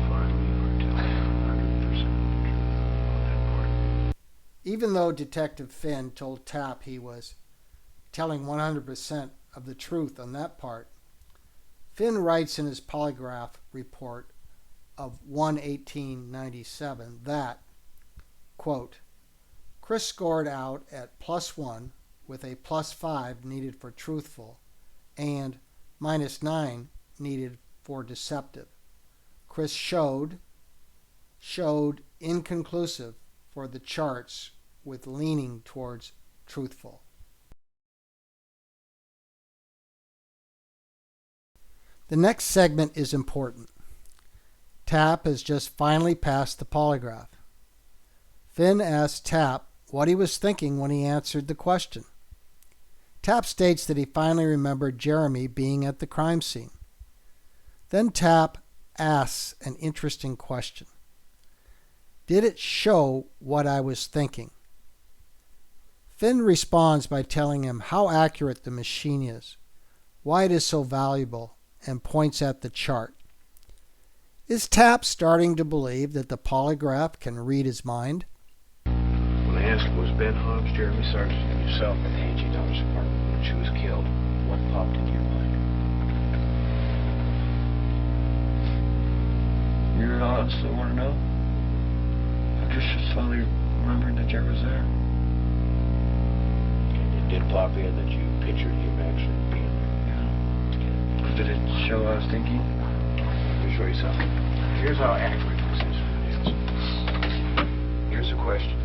Finally, you are telling 100% of the truth on that part. Even though Detective Finn told Tapp he was telling 100% of the truth on that part, Finn writes in his polygraph report of 1/1897 that, quote, "Chris scored out at +1 with a +5 needed for truthful and -9 needed for deceptive. Chris showed inconclusive for the charts with leaning towards truthful." The next segment is important. Tapp has just finally passed the polygraph. Finn asks Tapp what he was thinking when he answered the question. Tapp states that he finally remembered Jeremy being at the crime scene. Then Tapp asks an interesting question. "Did it show what I was thinking?" Finn responds by telling him how accurate the machine is, why it is so valuable, and points at the chart. Is Tapp starting to believe that the polygraph can read his mind? When I asked was Ben Hobbs, Jeremy Sargis, and yourself at Angie Dodge's apartment when she was killed, what popped into your mind? You honestly want to know? I just finally remembered that Jer was there. And it did pop in that you pictured him actually being there. Did it show I was thinking? Let me show you something. Here's how accurate this instrument is. Here's a question.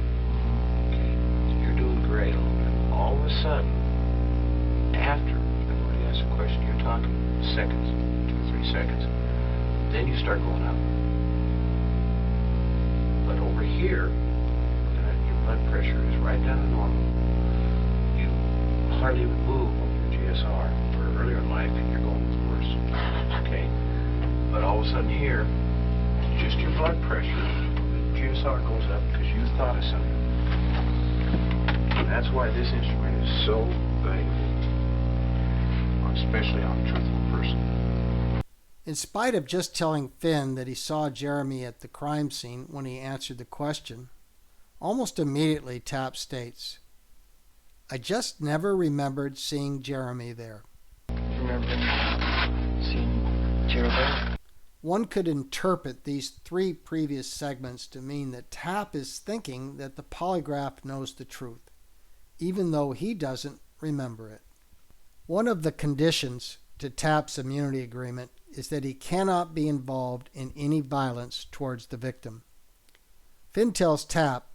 Okay. You're doing great on it. All of a sudden, after I've already asked a question, you're talking seconds, 2 or 3 seconds, then you start going up. But over here, your blood pressure is right down to normal. You hardly even move on your GSR. Where earlier in life, you're going worse. Okay? But all of a sudden here, just your blood pressure, the GSR goes up because you thought of something. And that's why this instrument is so valuable, especially on a truthful person. In spite of just telling Finn that he saw Jeremy at the crime scene when he answered the question, almost immediately Tapp states, "I just never remembered seeing Jeremy there." You remember seeing Jer there? One could interpret these 3 previous segments to mean that Tapp is thinking that the polygraph knows the truth, even though he doesn't remember it. One of the conditions to Tapp's immunity agreement is that he cannot be involved in any violence towards the victim. Finn tells Tapp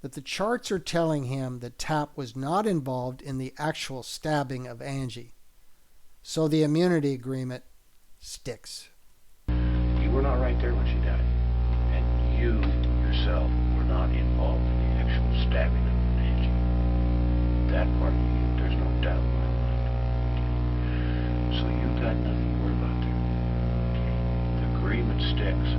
that the charts are telling him that Tapp was not involved in the actual stabbing of Angie, so the immunity agreement sticks. You were not right there when she died. And you, yourself, were not involved in the actual stabbing of Angie. That part of you, there's no doubt in my mind. So you got nothing to worry about there. The agreement sticks.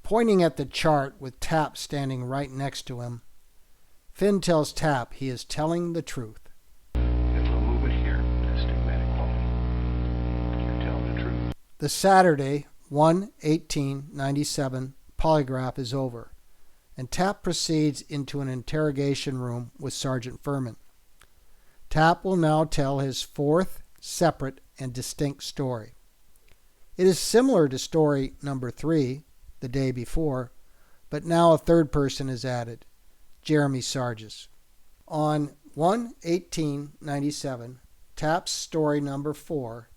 Pointing at the chart with Tapp standing right next to him, Finn tells Tapp he is telling the truth. If we'll move it here, that's stigmatic quality. You're telling the truth. The Saturday, 1/18/97 polygraph is over, and Tapp proceeds into an interrogation room with Sergeant Furman. Tapp will now tell his fourth, separate, and distinct story. It is similar to story number 3, the day before, but now a third person is added, Jeremy Sargis. On 1/18/97, Tapp's story number 4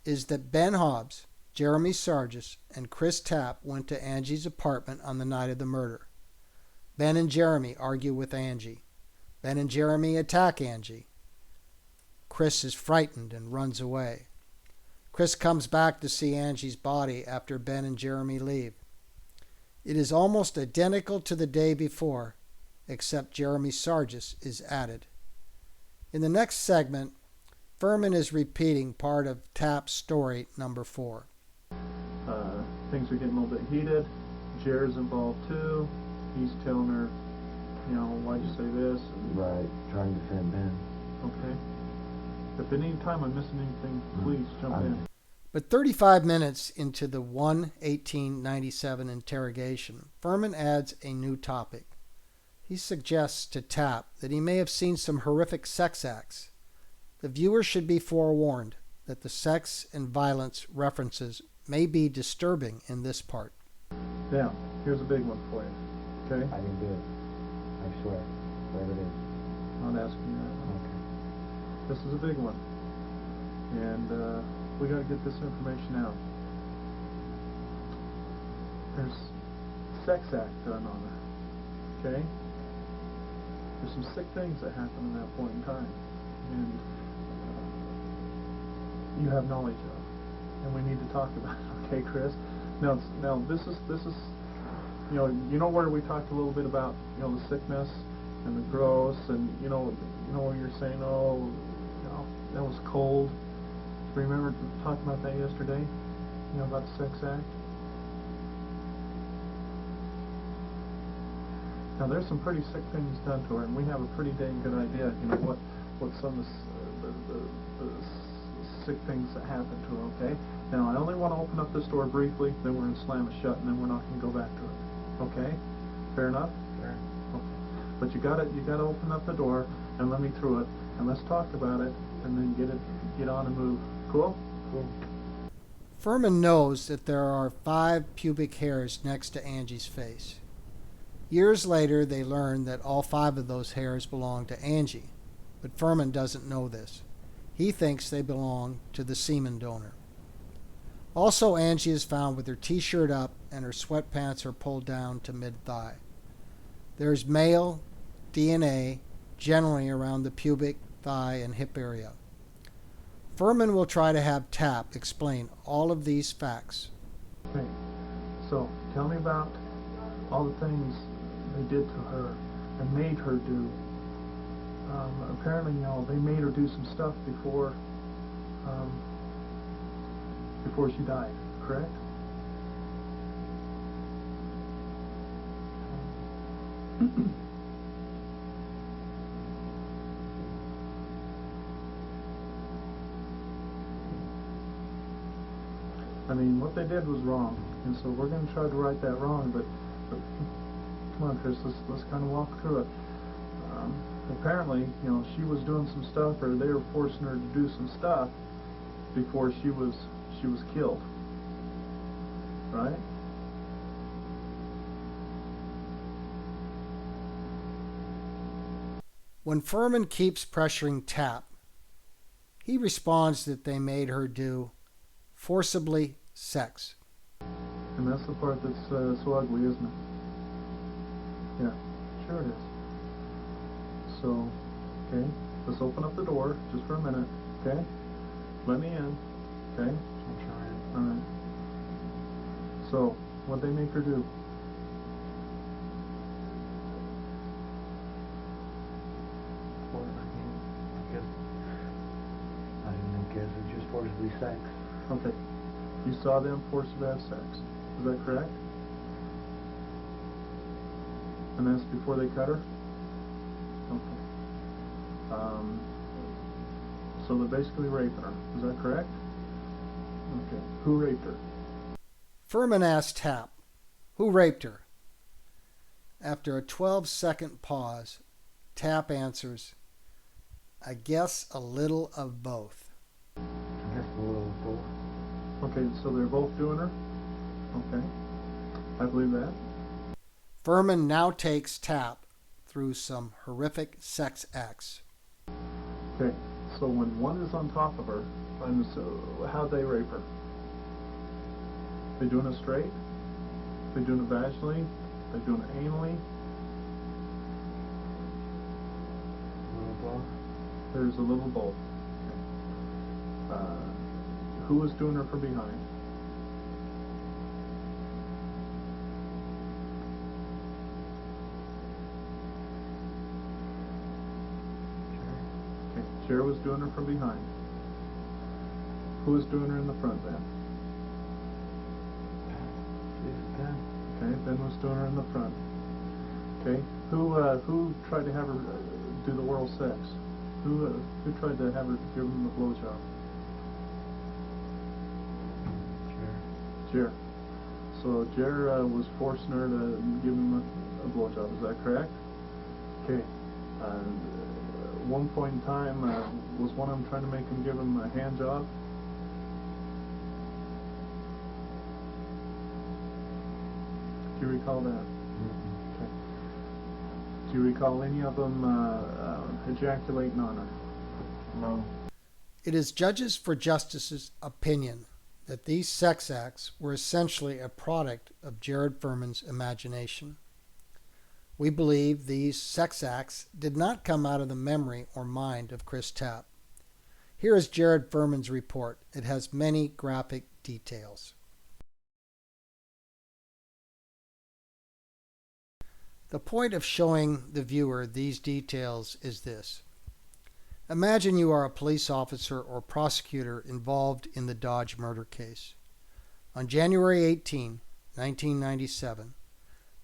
is that Ben Hobbs, Jeremy Sargis, and Chris Tapp went to Angie's apartment on the night of the murder. Ben and Jeremy argue with Angie. Ben and Jeremy attack Angie. Chris is frightened and runs away. Chris comes back to see Angie's body after Ben and Jeremy leave. It is almost identical to the day before, except Jeremy Sargis is added. In the next segment, Furman is repeating part of Tapp's story number 4. Things are getting a little bit heated. Jared's involved too. He's telling her, why'd you say this? Right, trying to defend Ben. Okay. If at any time I'm missing anything, please jump in. But 35 minutes into the 1/18/97 interrogation, Furman adds a new topic. He suggests to Tapp that he may have seen some horrific sex acts. The viewer should be forewarned that the sex and violence references may be disturbing in this part. Now, here's a big one for you. Okay? I didn't do it. I swear. Whatever it is. I'm not asking you that. Okay. This is a big one. And we got to get this information out. There's sex act done on her. Okay? There's some sick things that happen in that point in time. And you have knowledge of. And we need to talk about it. Okay, Chris? Now this is where we talked a little bit about, the sickness and the gross, and where you're saying, that was cold. Remember talking about that yesterday? About the sex act? Now there's some pretty sick things done to her, and we have a pretty dang good idea, what some of the sick things that happened to her, okay? Now I only want to open up this door briefly, then we're going to slam it shut, and then we're not going to go back to it. Okay? Fair enough? Fair. Okay. But you gotta open up the door and let me through it, and let's talk about it, and then get on and move. Cool? Cool. Furman knows that there are 5 pubic hairs next to Angie's face. Years later, they learn that all 5 of those hairs belong to Angie, but Furman doesn't know this. He thinks they belong to the semen donor. Also, Angie is found with her t-shirt up and her sweatpants are pulled down to mid-thigh. There's male DNA generally around the pubic, thigh, and hip area. Furman will try to have Tapp explain all of these facts. Okay, so tell me about all the things they did to her and made her do. Apparently, they made her do some stuff before she died, correct? I mean, what they did was wrong, and so we're going to try to right that wrong, but come on, Chris, let's kind of walk through it. Apparently, she was doing some stuff, or they were forcing her to do some stuff before she was killed, right? When Furman keeps pressuring Tapp, he responds that they made her do forcibly sex. And that's the part that's so ugly, isn't it? Yeah, sure it is. So, okay, let's open up the door just for a minute, okay? Let me in, okay? I'm trying. All right. So, what'd they make her do? I didn't guess it was just forcibly sex. Okay. You saw them forced to have sex. Is that correct? And that's before they cut her? Okay. So they're basically raping her. Is that correct? Okay. Who raped her? Furman asked Tapp, "Who raped her?" After a 12-second pause, Tapp answers, "I guess a little of both." I guess a little of both. Okay, so they're both doing her? Okay. I believe that. Furman now takes Tapp through some horrific sex acts. Okay, so when one is on top of her, how'd they rape her? They doing it straight? They doing it vaginally? They doing it anally? A little both. There's a little both. Okay. Who was doing her from behind? Okay, Cher was doing her from behind. Who was doing her in the front then? Ben. Okay, Ben was doing her in the front. Okay, who tried to have her do the oral sex? Who tried to have her give him the blowjob? Jer. So Jer was forcing her to give him a blowjob. Is that correct? Okay. One point in time, was one of them trying to make him give him a hand job? Do you recall that? Okay. Do you recall any of them ejaculating on her? No. It is Judges for Justice's opinion that these sex acts were essentially a product of Jared Furman's imagination. We believe these sex acts did not come out of the memory or mind of Chris Tapp. Here is Jared Furman's report. It has many graphic details. The point of showing the viewer these details is this. Imagine you are a police officer or prosecutor involved in the Dodge murder case. On January 18, 1997,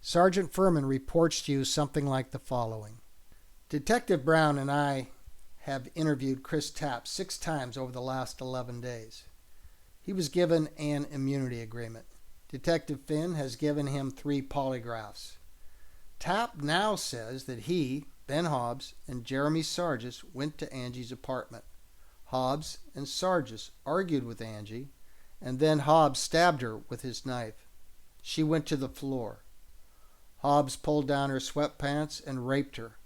Sergeant Furman reports to you something like the following. Detective Brown and I have interviewed Chris Tapp 6 times over the last 11 days. He was given an immunity agreement. Detective Finn has given him 3 polygraphs. Tapp now says that he, Ben Hobbs, and Jeremy Sargis went to Angie's apartment. Hobbs and Sargis argued with Angie, and then Hobbs stabbed her with his knife. She went to the floor. Hobbs pulled down her sweatpants and raped her.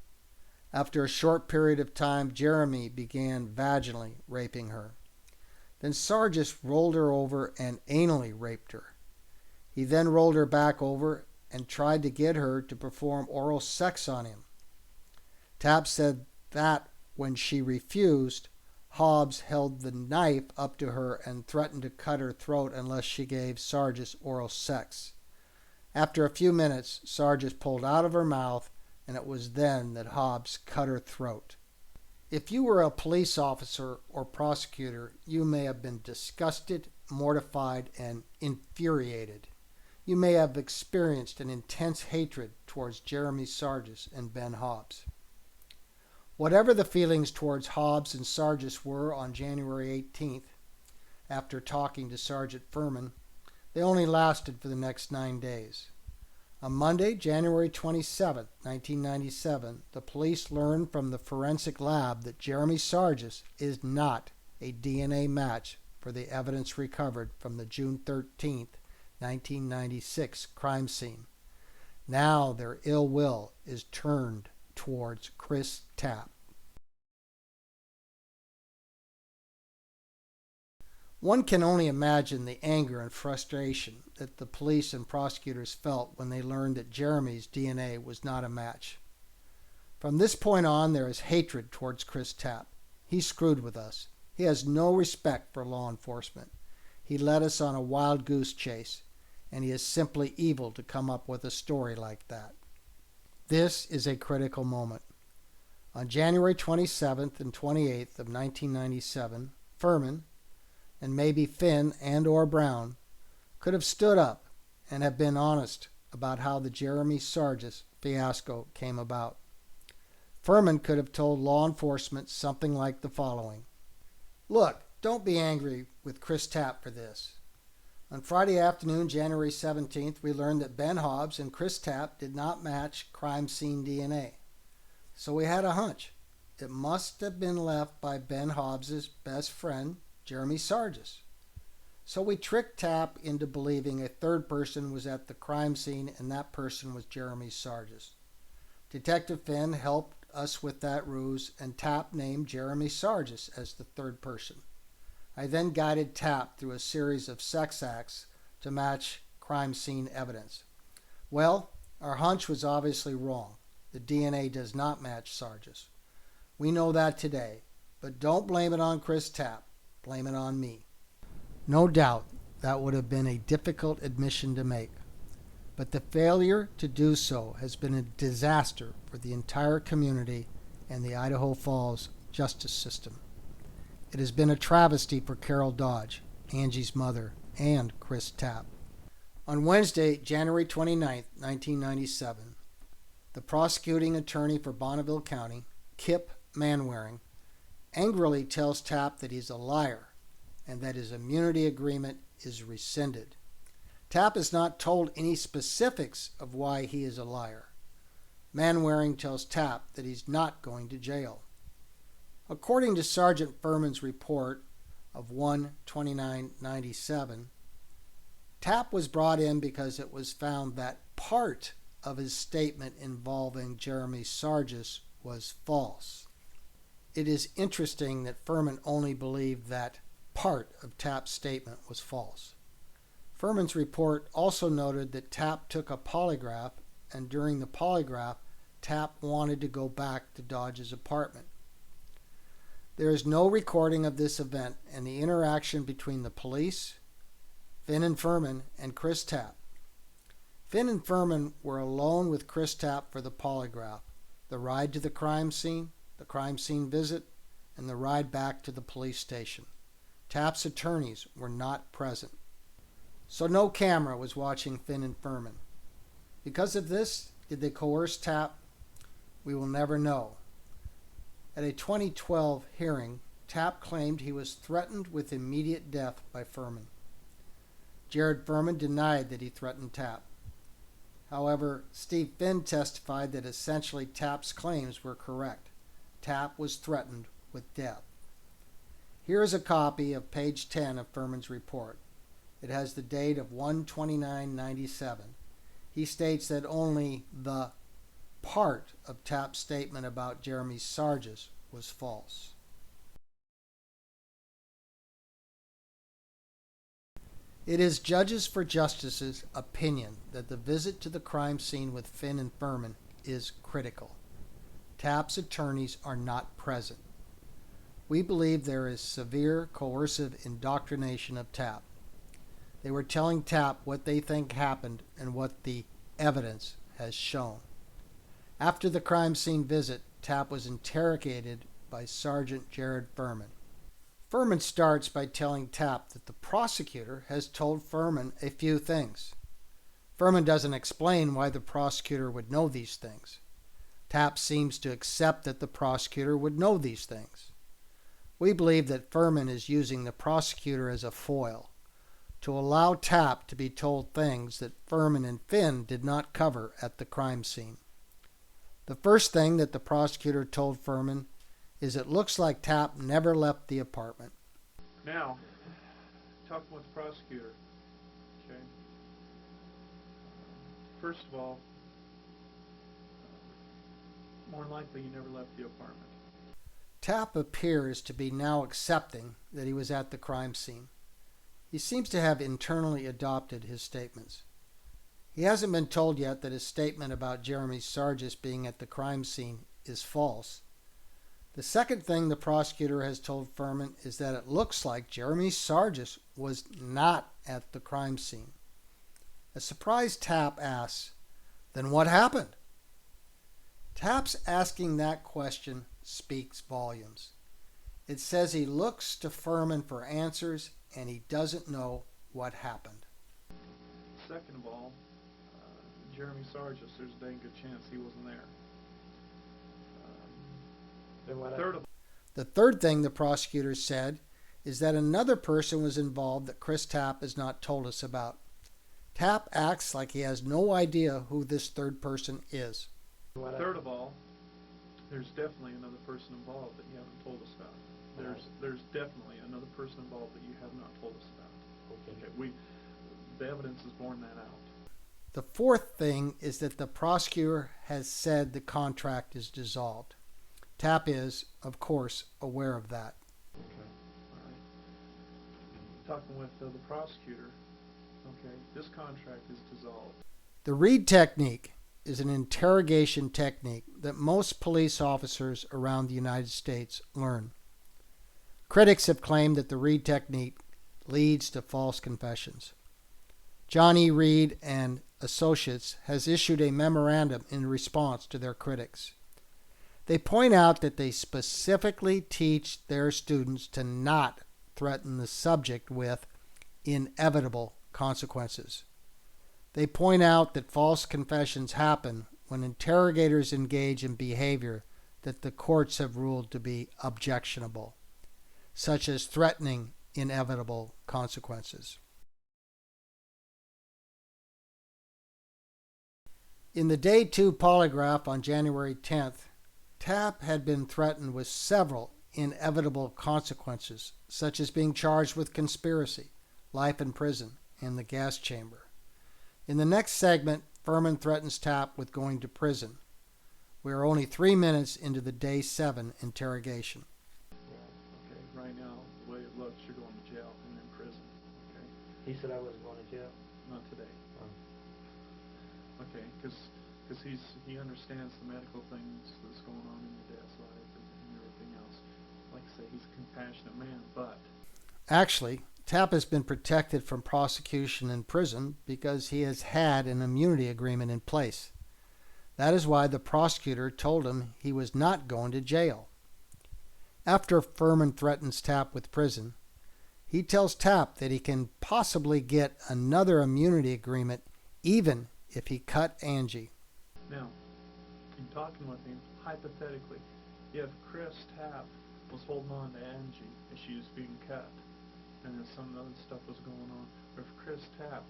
After a short period of time, Jeremy began vaginally raping her. Then Sargis rolled her over and anally raped her. He then rolled her back over and tried to get her to perform oral sex on him. Tapp said that when she refused, Hobbs held the knife up to her and threatened to cut her throat unless she gave Sargis oral sex. After a few minutes, Sargis pulled out of her mouth, and it was then that Hobbs cut her throat. If you were a police officer or prosecutor, you may have been disgusted, mortified, and infuriated. You may have experienced an intense hatred towards Jeremy Sargis and Ben Hobbs. Whatever the feelings towards Hobbs and Sargis were on January 18th, after talking to Sergeant Furman, they only lasted for the next 9 days. On Monday, January 27, 1997, the police learned from the forensic lab that Jeremy Sargis is not a DNA match for the evidence recovered from the June 13, 1996 crime scene. Now their ill will is turned towards Chris Tapp. One can only imagine the anger and frustration that the police and prosecutors felt when they learned that Jeremy's DNA was not a match. From this point on, there is hatred towards Chris Tapp. He screwed with us. He has no respect for law enforcement. He led us on a wild goose chase, and he is simply evil to come up with a story like that. This is a critical moment. On January 27th and 28th of 1997, Furman, and maybe Finn and or Brown could have stood up and have been honest about how the Jeremy Sargis fiasco came about. Furman could have told law enforcement something like the following. Look, don't be angry with Chris Tapp for this. On Friday afternoon, January 17th, we learned that Ben Hobbs and Chris Tapp did not match crime scene DNA. So we had a hunch. It must have been left by Ben Hobbs' best friend, Jeremy Sargis. So we tricked Tapp into believing a third person was at the crime scene, and that person was Jeremy Sargis. Detective Finn helped us with that ruse, and Tapp named Jeremy Sargis as the third person. I then guided Tapp through a series of sex acts to match crime scene evidence. Well, our hunch was obviously wrong. The DNA does not match Sargis. We know that today, but don't blame it on Chris Tapp. Blame it on me. No doubt that would have been a difficult admission to make, but the failure to do so has been a disaster for the entire community and the Idaho Falls justice system. It has been a travesty for Carol Dodge, Angie's mother, and Chris Tapp. On Wednesday, January 29, 1997, the prosecuting attorney for Bonneville County, Kip Manwaring, angrily tells Tapp that he's a liar and that his immunity agreement is rescinded. Tapp is not told any specifics of why he is a liar. Manwaring tells Tapp that he's not going to jail. According to Sergeant Furman's report of 1/29/97, Tapp was brought in because it was found that part of his statement involving Jeremy Sargis was false. It is interesting that Furman only believed that part of Tapp's statement was false. Furman's report also noted that Tapp took a polygraph, and during the polygraph, Tapp wanted to go back to Dodge's apartment. There is no recording of this event and the interaction between the police, Finn and Furman, and Chris Tapp. Finn and Furman were alone with Chris Tapp for the polygraph, the ride to the crime scene visit, and the ride back to the police station. Tapp's attorneys were not present. So no camera was watching Finn and Furman. Because of this, did they coerce Tapp? We will never know. At a 2012 hearing, Tapp claimed he was threatened with immediate death by Furman. Jared Furman denied that he threatened Tapp. However, Steve Finn testified that essentially Tapp's claims were correct. Tapp was threatened with death. Here is a copy of page 10 of Furman's report. It has the date of 1/29/97. He states that only the part of Tapp's statement about Jeremy Sargis was false. It is Judges for Justice's opinion that the visit to the crime scene with Finn and Furman is critical. Tapp's attorneys are not present. We believe there is severe coercive indoctrination of Tapp. They were telling Tapp what they think happened and what the evidence has shown. After the crime scene visit, Tapp was interrogated by Sergeant Jared Furman. Furman starts by telling Tapp that the prosecutor has told Furman a few things. Furman doesn't explain why the prosecutor would know these things. Tapp seems to accept that the prosecutor would know these things. We believe that Furman is using the prosecutor as a foil to allow Tapp to be told things that Furman and Finn did not cover at the crime scene. The first thing that the prosecutor told Furman is it looks like Tapp never left the apartment. Now, talking with the prosecutor, okay? First of all, more than likely you never left the apartment. Tapp appears to be now accepting that he was at the crime scene. He seems to have internally adopted his statements. He hasn't been told yet that his statement about Jeremy Sargis being at the crime scene is false. The second thing the prosecutor has told Furman is that it looks like Jeremy Sargis was not at the crime scene. A surprised Tapp asks, then what happened? Tapp's asking that question speaks volumes. It says he looks to Furman for answers and he doesn't know what happened. Second of all, Jeremy Sargis, there's a dang good chance he wasn't there. The third thing the prosecutor said is that another person was involved that Chris Tapp has not told us about. Tapp acts like he has no idea who this third person is. Third of all, there's definitely another person involved that you haven't told us about. There's definitely another person involved that you have not told us about. Okay, the evidence has borne that out. The fourth thing is that the prosecutor has said the contract is dissolved. Tapp is, of course, aware of that. Okay, all right. Talking with the prosecutor, okay, this contract is dissolved. The Reed technique is an interrogation technique that most police officers around the United States learn. Critics have claimed that the Reed technique leads to false confessions. John E. Reed and Associates has issued a memorandum in response to their critics. They point out that they specifically teach their students to not threaten the subject with inevitable consequences. They point out that false confessions happen when interrogators engage in behavior that the courts have ruled to be objectionable, such as threatening inevitable consequences. In the Day 2 polygraph on January 10th, Tapp had been threatened with several inevitable consequences, such as being charged with conspiracy, life in prison, and the gas chamber. In the next segment, Furman threatens Tapp with going to prison. We are only 3 minutes into the Day 7 interrogation. Okay, right now, the way it looks, you're going to jail and in prison. Okay. He said I wasn't going to jail. Not today. Okay, because he understands the medical things that's going on in your dad's life and everything else. Like I say, he's a compassionate man, but... Actually, Tapp has been protected from prosecution in prison because he has had an immunity agreement in place. That is why the prosecutor told him he was not going to jail. After Furman threatens Tapp with prison, he tells Tapp that he can possibly get another immunity agreement even if he cut Angie. Now, in talking with him, hypothetically, if Chris Tapp was holding on to Angie as she was being cut, and then some other stuff was going on, or if Chris Tapp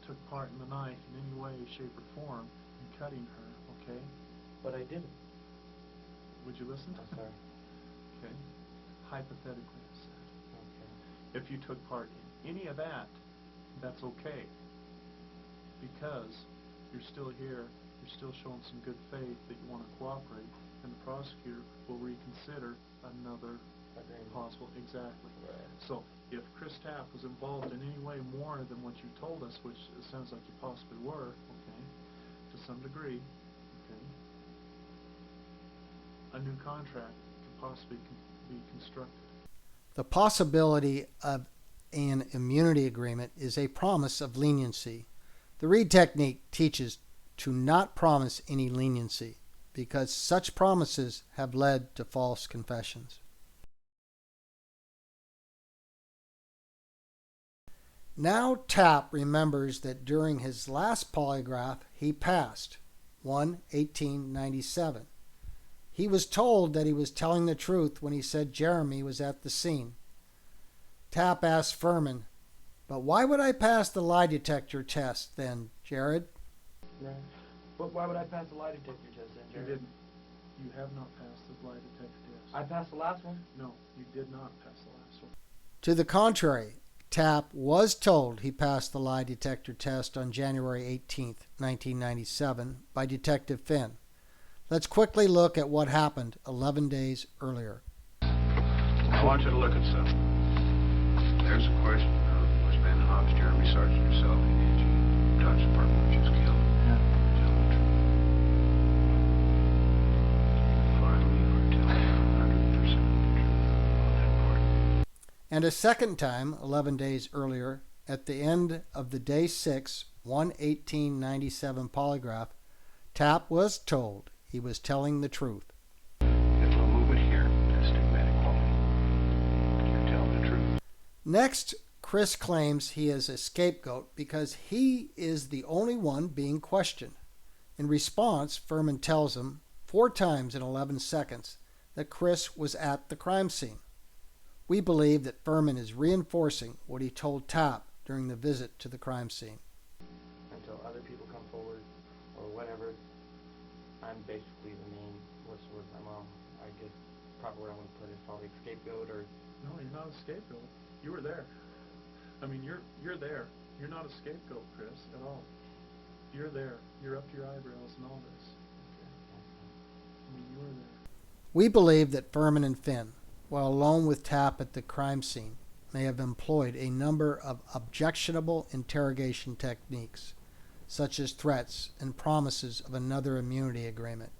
took part in the knife in any way, shape, or form in cutting her, okay? But I didn't. Would you listen? I'm sorry. Okay. Hypothetically, I said. Okay. If you took part in any of that, that's okay. Because you're still here, you're still showing some good faith that you want to cooperate, and the prosecutor will reconsider another possible. Exactly. Right. So if Chris Tapp was involved in any way more than what you told us, which it sounds like you possibly were, okay, to some degree, okay, a new contract could possibly be constructed. The possibility of an immunity agreement is a promise of leniency. The Reed technique teaches to not promise any leniency because such promises have led to false confessions. Now Tapp remembers that during his last polygraph he passed, 1/1897. He was told that he was telling the truth when he said Jeremy was at the scene. Tapp asked Furman, "But why would I pass the lie detector test then, Jared?" Right. But why would I pass the lie detector test then, You Jared? didn't. You have not passed the lie detector test. I passed the last one? No, you did not pass the last one. To the contrary, Tapp was told he passed the lie detector test on January 18th, 1997 by Detective Finn. Let's quickly look at what happened 11 days earlier. I want you to look at something. There's a question of was Ben Hobbs, Jeremy Sargent, yourself, and Angie, Dodge Department, which is killed. Yeah. Tell the truth. Finally, you are telling 100% the truth on that part. And a second time, 11 days earlier, at the end of the Day 6, 1/1897 polygraph, Tapp was told he was telling the truth. There's no movement here. That's stigmatic quality. You're telling the truth. Next, Chris claims he is a scapegoat because he is the only one being questioned. In response, Furman tells him 4 times in 11 seconds that Chris was at the crime scene. We believe that Furman is reinforcing what he told Tapp during the visit to the crime scene. Until other people come forward or whatever, I'm basically the main, what's the word, I guess proper word I want to put is probably scapegoat or... No, you're not a scapegoat. You were there. I mean, you're there. You're not a scapegoat, Chris, at all. You're there. You're up to your eyebrows and all this. Okay. I mean, you were there. We believe that Furman and Finn, while alone with Tapp at the crime scene, may have employed a number of objectionable interrogation techniques, such as threats and promises of another immunity agreement.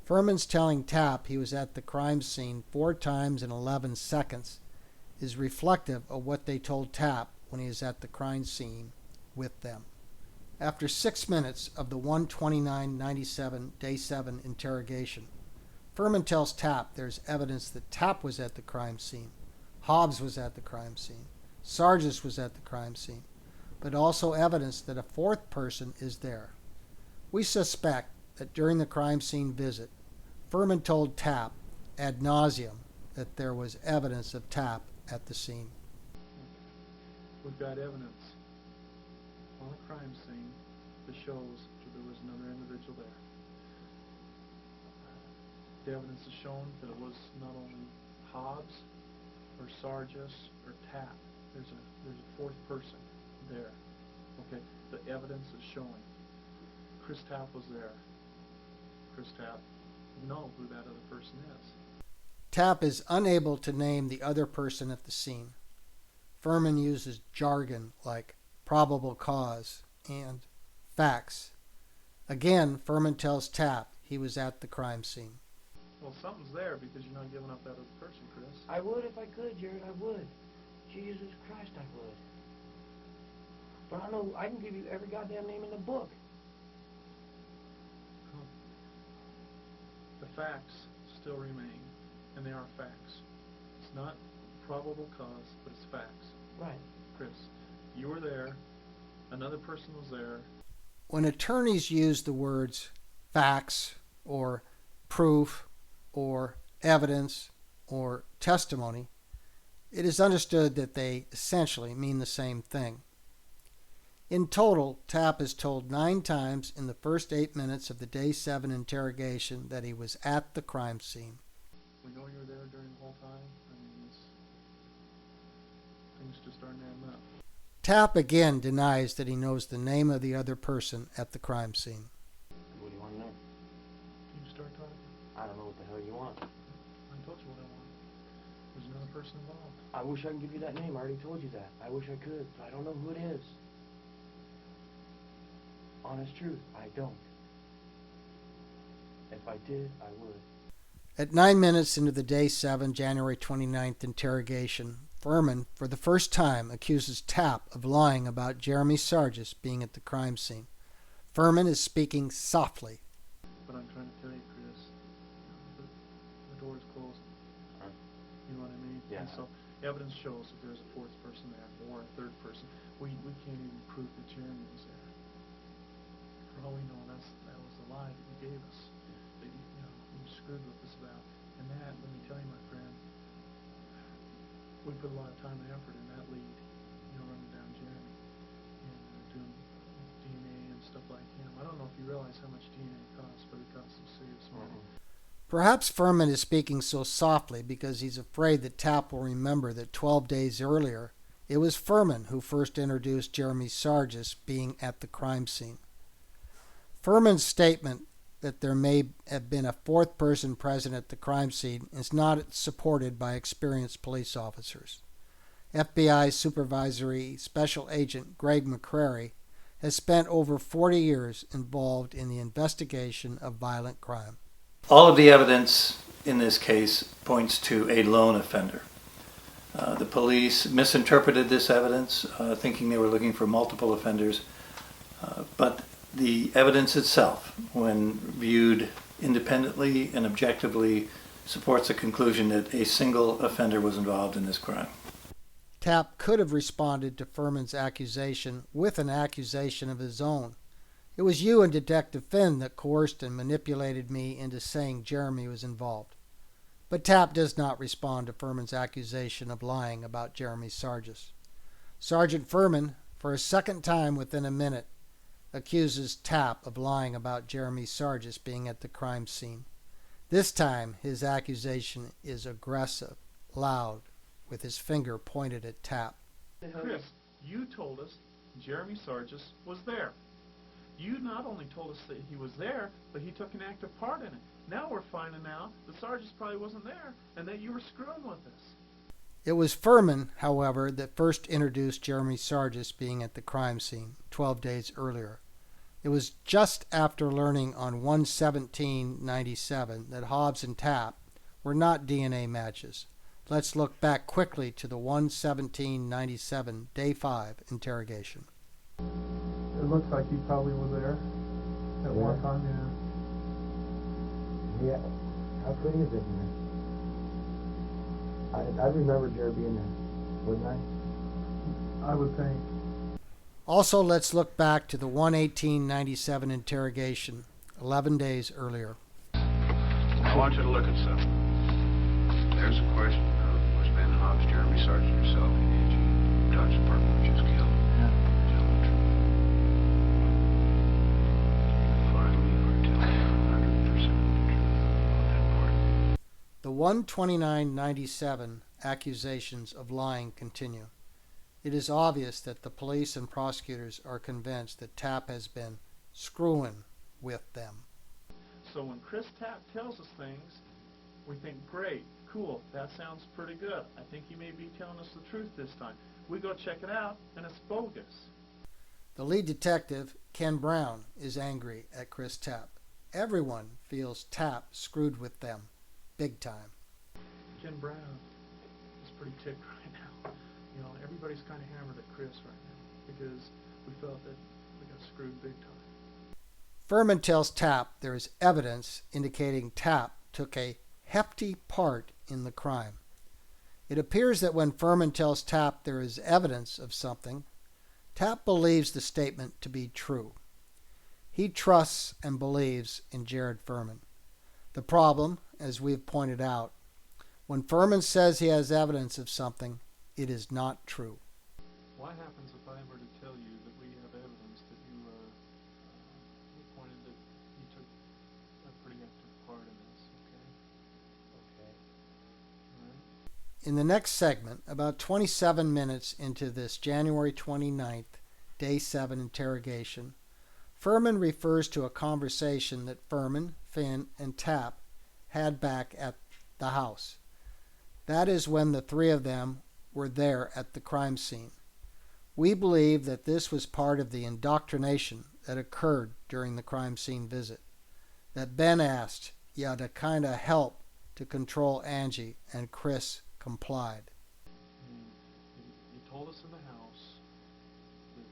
Furman's telling Tapp he was at the crime scene 4 times in 11 seconds is reflective of what they told Tapp when he was at the crime scene with them. After 6 minutes of the 1:29:97 Day 7 interrogation, Furman tells Tapp there's evidence that Tapp was at the crime scene, Hobbs was at the crime scene, Sargis was at the crime scene, but also evidence that a 4th person is there. We suspect that during the crime scene visit, Furman told Tapp ad nauseum that there was evidence of Tapp at the scene. We've got evidence on a crime scene that shows that there was another individual there. The evidence has shown that it was not only Hobbs or Sargis or Tapp. There's a 4th person there. Okay, the evidence is showing. Chris Tapp was there. Chris Tapp know who that other person is. Tapp is unable to name the other person at the scene. Furman uses jargon like probable cause and facts. Again, Furman tells Tapp he was at the crime scene. Well, something's there because you're not giving up that other person, Chris. I would if I could, Jared, I would. Jesus Christ, I would. But I know I can give you every goddamn name in the book. The facts still remain, and they are facts. It's not probable cause, but it's facts. Right. Chris, you were there. Another person was there. When attorneys use the words facts or proof or evidence or testimony, it is understood that they essentially mean the same thing. In total, Tapp is told 9 times in the first 8 minutes of the Day 7 interrogation that he was at the crime scene. We know you were there during the whole time. I mean, things just aren't adding up. Tapp again denies that he knows the name of the other person at the crime scene. What do you want to know? Can you start talking? I don't know what the hell you want. I told you what I want. There's another person involved. I wish I could give you that name. I already told you that. I wish I could, but I don't know who it is. Honest truth, I don't. If I did, I would. At 9 minutes into the Day 7, January 29th interrogation, Furman, for the first time, accuses Tapp of lying about Jeremy Sargis being at the crime scene. Furman is speaking softly. But I'm trying to tell you, Chris, the door is closed. You know what I mean? Yeah. And so evidence shows that there's a 4th person there, or a 3rd person. We can't even prove that Jeremy was there. For all we know, that was a lie that you gave us. That you screwed with us about. And that, let me tell you, my friend, we put a lot of time and effort in that lead, running down Jeremy and doing DNA and stuff like him. I don't know if you realize how much DNA costs, but it costs some serious money. Perhaps Furman is speaking so softly because he's afraid that Tapp will remember that 12 days earlier, it was Furman who first introduced Jeremy Sargis being at the crime scene. Furman's statement that there may have been a 4th person present at the crime scene is not supported by experienced police officers. FBI Supervisory Special Agent Greg McCrary has spent over 40 years involved in the investigation of violent crime. All of the evidence in this case points to a lone offender. The police misinterpreted this evidence, thinking they were looking for multiple offenders, but the evidence itself, when viewed independently and objectively, supports the conclusion that a single offender was involved in this crime. Tapp could have responded to Furman's accusation with an accusation of his own. It was you and Detective Finn that coerced and manipulated me into saying Jeremy was involved. But Tapp does not respond to Furman's accusation of lying about Jeremy Sargis. Sergeant Furman, for a second time within a minute, accuses Tapp of lying about Jeremy Sargis being at the crime scene. This time, his accusation is aggressive, loud, with his finger pointed at Tapp. Chris, you told us Jeremy Sargis was there. You not only told us that he was there, but he took an active part in it. Now we're finding out that Sargis probably wasn't there and that you were screwing with us. It was Furman, however, that first introduced Jeremy Sargis being at the crime scene 12 days earlier. It was just after learning on 1/17/97 that Hobbs and Tapp were not DNA matches. Let's look back quickly to the 1/17/97 Day 5 interrogation. It looks like he probably was there at one time, Yeah, how could he have been there? I remember Jared being there, wouldn't I? I would think. Also, let's look back to the 1/18/97 interrogation 11 days earlier. I want you to look at something. There's a question of was Ben Hobbs, Jeremy Sargis, yourself, and Angie Dodge Department was just killed. Yeah. Tell the truth. Finally, we're telling you 100% the truth about that part. The 1/29/97 accusations of lying continue. It is obvious that the police and prosecutors are convinced that Tapp has been screwing with them. So when Chris Tapp tells us things, we think, great, cool, that sounds pretty good. I think he may be telling us the truth this time. We go check it out, and it's bogus. The lead detective, Ken Brown, is angry at Chris Tapp. Everyone feels Tapp screwed with them, big time. Ken Brown is pretty ticked right now. You know, everybody's kind of hammered at Chris right now because we felt that we got screwed big time. Furman tells Tapp there is evidence indicating Tapp took a hefty part in the crime. It appears that when Furman tells Tapp there is evidence of something, Tapp believes the statement to be true. He trusts and believes in Jared Furman. The problem, as we've pointed out, when Furman says he has evidence of something, it is not true. What happens if I were to tell you that we have evidence that you pointed that you took a pretty active part in this, okay? Okay. All right. In the next segment, about 27 minutes into this January 29th, Day 7 interrogation, Furman refers to a conversation that Furman, Finn, and Tapp had back at the house. That is when the three of them were there at the crime scene. We believe that this was part of the indoctrination that occurred during the crime scene visit. That Ben asked, yeah, to kind of help to control Angie, and Chris complied. You told us in the house that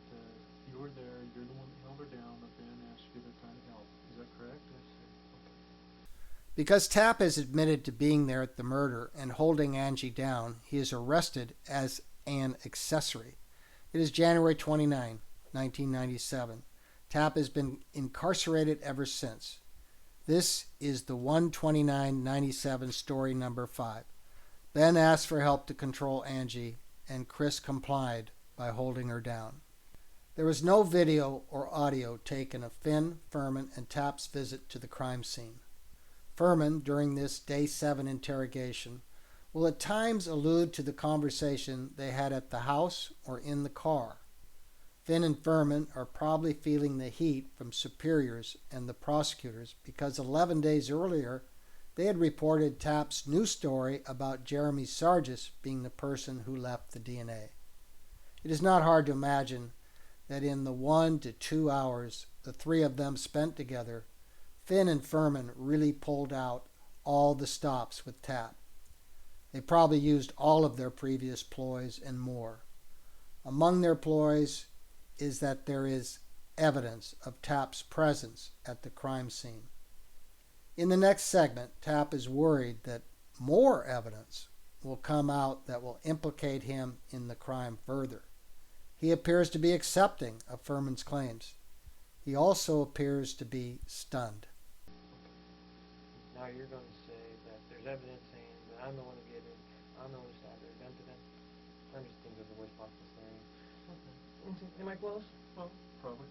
you were there, you're the one that held her down, but Ben asked you to kind of help. Is that correct? Because Tapp has admitted to being there at the murder and holding Angie down, he is arrested as an accessory. It is January 29, 1997. Tapp has been incarcerated ever since. This is the 1/29/97 story number 5. Ben asked for help to control Angie, and Chris complied by holding her down. There was no video or audio taken of Finn, Furman, and Tapp's visit to the crime scene. Furman, during this Day 7 interrogation, will at times allude to the conversation they had at the house or in the car. Finn and Furman are probably feeling the heat from superiors and the prosecutors because 11 days earlier they had reported Tapp's new story about Jeremy Sargis being the person who left the DNA. It is not hard to imagine that in the 1 to 2 hours the three of them spent together, Finn and Furman really pulled out all the stops with Tapp. They probably used all of their previous ploys and more. Among their ploys is that there is evidence of Tapp's presence at the crime scene. In the next segment, Tapp is worried that more evidence will come out that will implicate him in the crime further. He appears to be accepting of Furman's claims. He also appears to be stunned. Now you're going to say that there's evidence saying that I'm the one who did it, I'm the one who stabbed her, dun-dun-dun. I'm just thinking of the worst possible scenario. Okay. Am I close? Well, probably.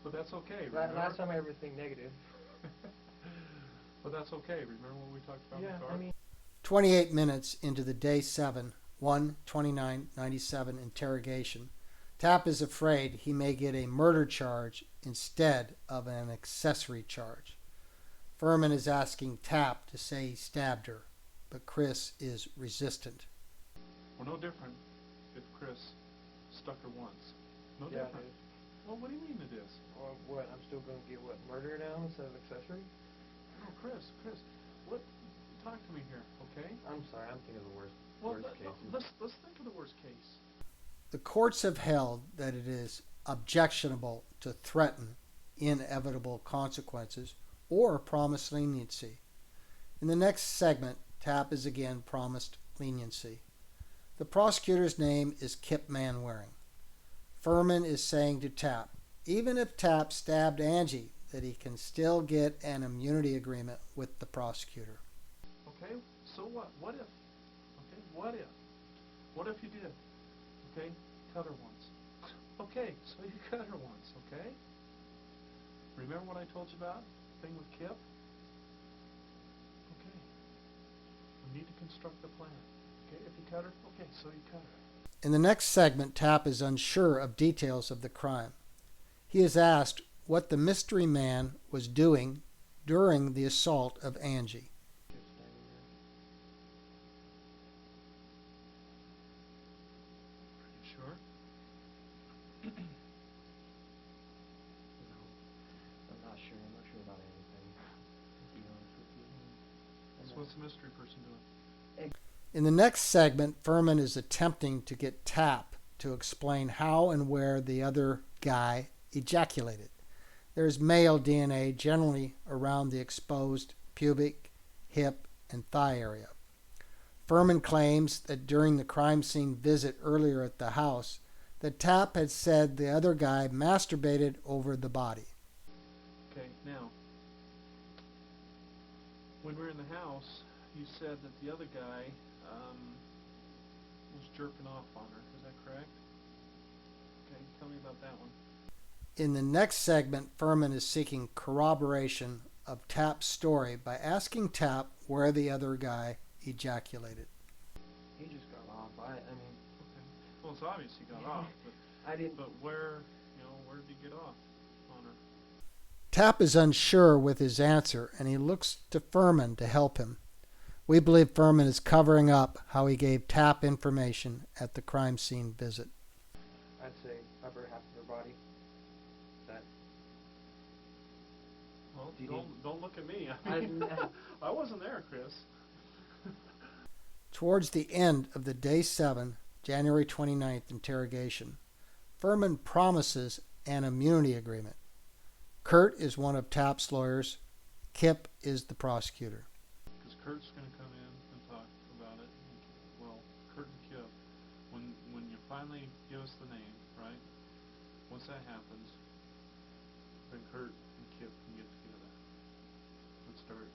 But that's okay. Last time I ever think negative. But that's okay. Remember what we talked about in the car? 28 minutes into the day 7, 1/29/97 interrogation, Tapp is afraid he may get a murder charge instead of an accessory charge. Furman is asking Tapp to say he stabbed her, but Chris is resistant. Well, no different if Chris stuck her once. No different. Well, what do you mean it is? Well, what? I'm still going to get, what, murder now instead of accessory? No, Chris, what? Talk to me here, okay? I'm sorry, I'm thinking of the worst case. Let's think of the worst case. The courts have held that it is objectionable to threaten inevitable consequences or promise leniency. In the next segment, Tapp is again promised leniency. The prosecutor's name is Kip Manwaring. Furman is saying to Tapp, even if Tapp stabbed Angie, that he can still get an immunity agreement with the prosecutor. Okay, so what? What if? Okay, what if? What if you did? Okay, cut her once. Okay, so you cut her once, okay? Remember what I told you about? The thing with Kip? Okay. We need to construct the plan. Okay, if you cut her, okay, so you cut her. In the next segment, Tapp is unsure of details of the crime. He is asked what the mystery man was doing during the assault of Angie. Pretty sure? I'm not sure. I'm not sure about anything, to be honest with you. So what's the mystery person doing? In the next segment, Furman is attempting to get Tapp to explain how and where the other guy ejaculated. There is male DNA generally around the exposed pubic, hip, and thigh area. Furman claims that during the crime scene visit earlier at the house, that Tapp had said the other guy masturbated over the body. Okay, now, when we were in the house, you said that the other guy was jerking off on her. Is that correct? Okay, tell me about that one. In the next segment, Furman is seeking corroboration of Tapp's story by asking Tapp where the other guy ejaculated. He just got off. I mean... Okay. Well, it's obvious he got off, but... I didn't... But where did he get off on her? Tapp is unsure with his answer, and he looks to Furman to help him. We believe Furman is covering up how he gave Tapp information at the crime scene visit. I'd say upper half of her body. Well, don't look at me. I wasn't there, Chris. Towards the end of the day 7, January 29th interrogation, Furman promises an immunity agreement. Kurt is one of Tapp's lawyers. Kip is the prosecutor. Because Kurt's going to come in and talk about it. Well, Kurt and Kip, when you finally give us the name, right? Once that happens, then Kurt and Kip can get together and start,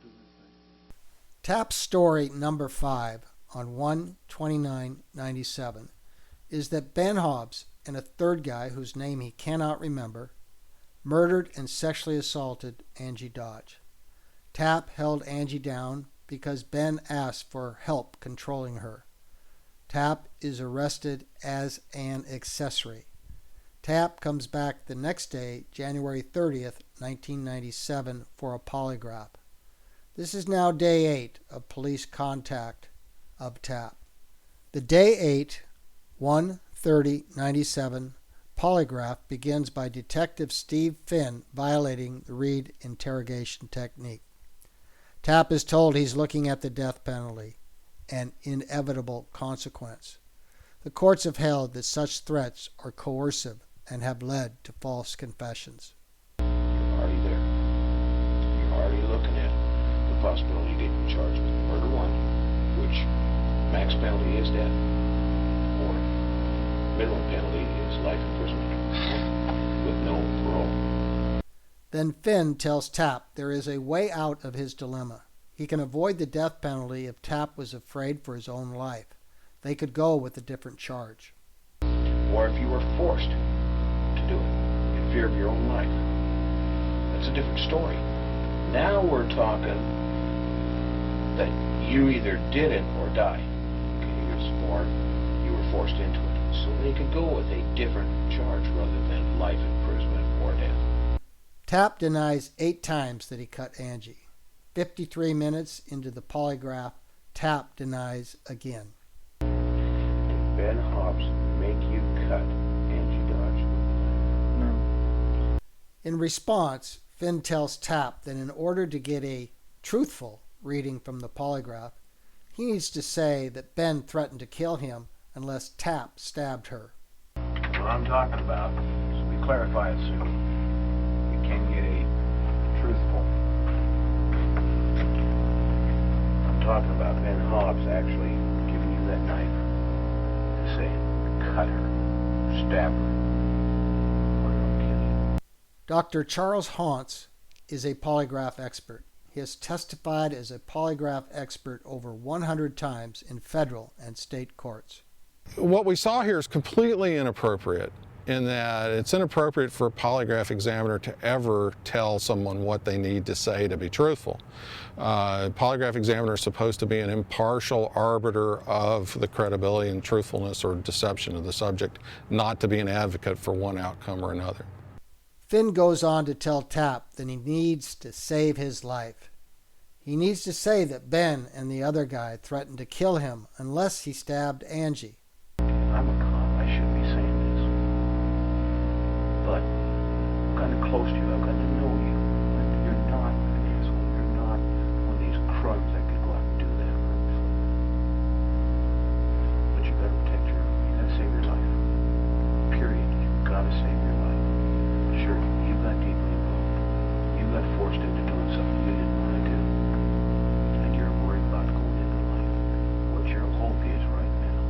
doing their thing. Tapp's story number 5 on 1/29/97 is that Ben Hobbs and a third guy whose name he cannot remember murdered and sexually assaulted Angie Dodge. Tapp held Angie down because Ben asked for help controlling her. Tapp is arrested as an accessory. Tapp comes back the next day, January 30th, 1997, for a polygraph. This is now day 8 of police contact of Tapp. The day 8, 1/30/97 polygraph begins by Detective Steve Finn violating the Reed interrogation technique. Tapp is told he's looking at the death penalty, an inevitable consequence. The courts have held that such threats are coercive and have led to false confessions. You're already there. You're already looking at the possibility of getting charged with murder one, which max penalty is death, or minimum penalty is life imprisonment with no parole. Then Finn tells Tapp there is a way out of his dilemma. He can avoid the death penalty if Tapp was afraid for his own life. They could go with a different charge. Or if you were forced to do it in fear of your own life. That's a different story. Now we're talking that you either did it or die. Okay, or you were forced into it. So they could go with a different charge rather than life imprisonment or death. Tapp denies 8 times that he cut Angie. 53 minutes into the polygraph, Tapp denies again. Ben Hobbs make you cut Angie Dodge? No. In response, Finn tells Tapp that in order to get a truthful reading from the polygraph, he needs to say that Ben threatened to kill him unless Tapp stabbed her. What I'm talking about, so we clarify it soon, we can get a truthful. I'm talking about Ben Hobbs actually giving you that knife and saying, cut her, stab her, or I'll kill you. Dr. Charles Hauntz is a polygraph expert. He has testified as a polygraph expert over 100 times in federal and state courts. What we saw here is completely inappropriate in that it's inappropriate for a polygraph examiner to ever tell someone what they need to say to be truthful. A polygraph examiner is supposed to be an impartial arbiter of the credibility and truthfulness or deception of the subject, not to be an advocate for one outcome or another. Finn goes on to tell Tapp that he needs to save his life. He needs to say that Ben and the other guy threatened to kill him unless he stabbed Angie. I'm a cop. I shouldn't be saying this. But I'm kind of close to you. I've got to know you. And you're not an asshole. You're not one of these crumbs that could go out and do that. But you got to protect your life. You got to save your life. Period. You've got to save your life. Sure, you got deeply involved. You got forced into doing something you didn't want to do. And you're worried about going into life. What your hope is right now,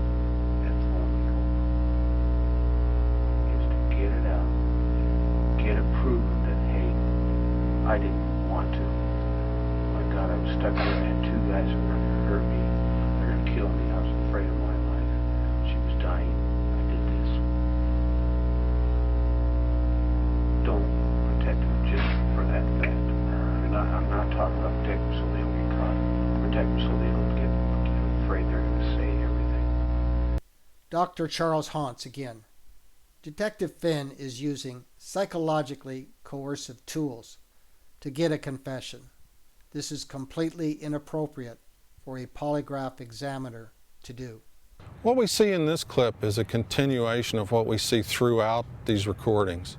and only hope, is to get it out. Get it proven that, hey, I didn't want to. My God, I was stuck there. I had 2 guys who were going to hurt me. They're going to kill me. I was afraid of my life. She was dying. I did this. Don't protect them just for that fact. I'm not talking about protect them so they don't get caught. Protect them so they don't get afraid they're going to say everything. Dr. Charles Hauntz again. Detective Finn is using psychologically coercive tools to get a confession. This is completely inappropriate for a polygraph examiner to do. What we see in this clip is a continuation of what we see throughout these recordings.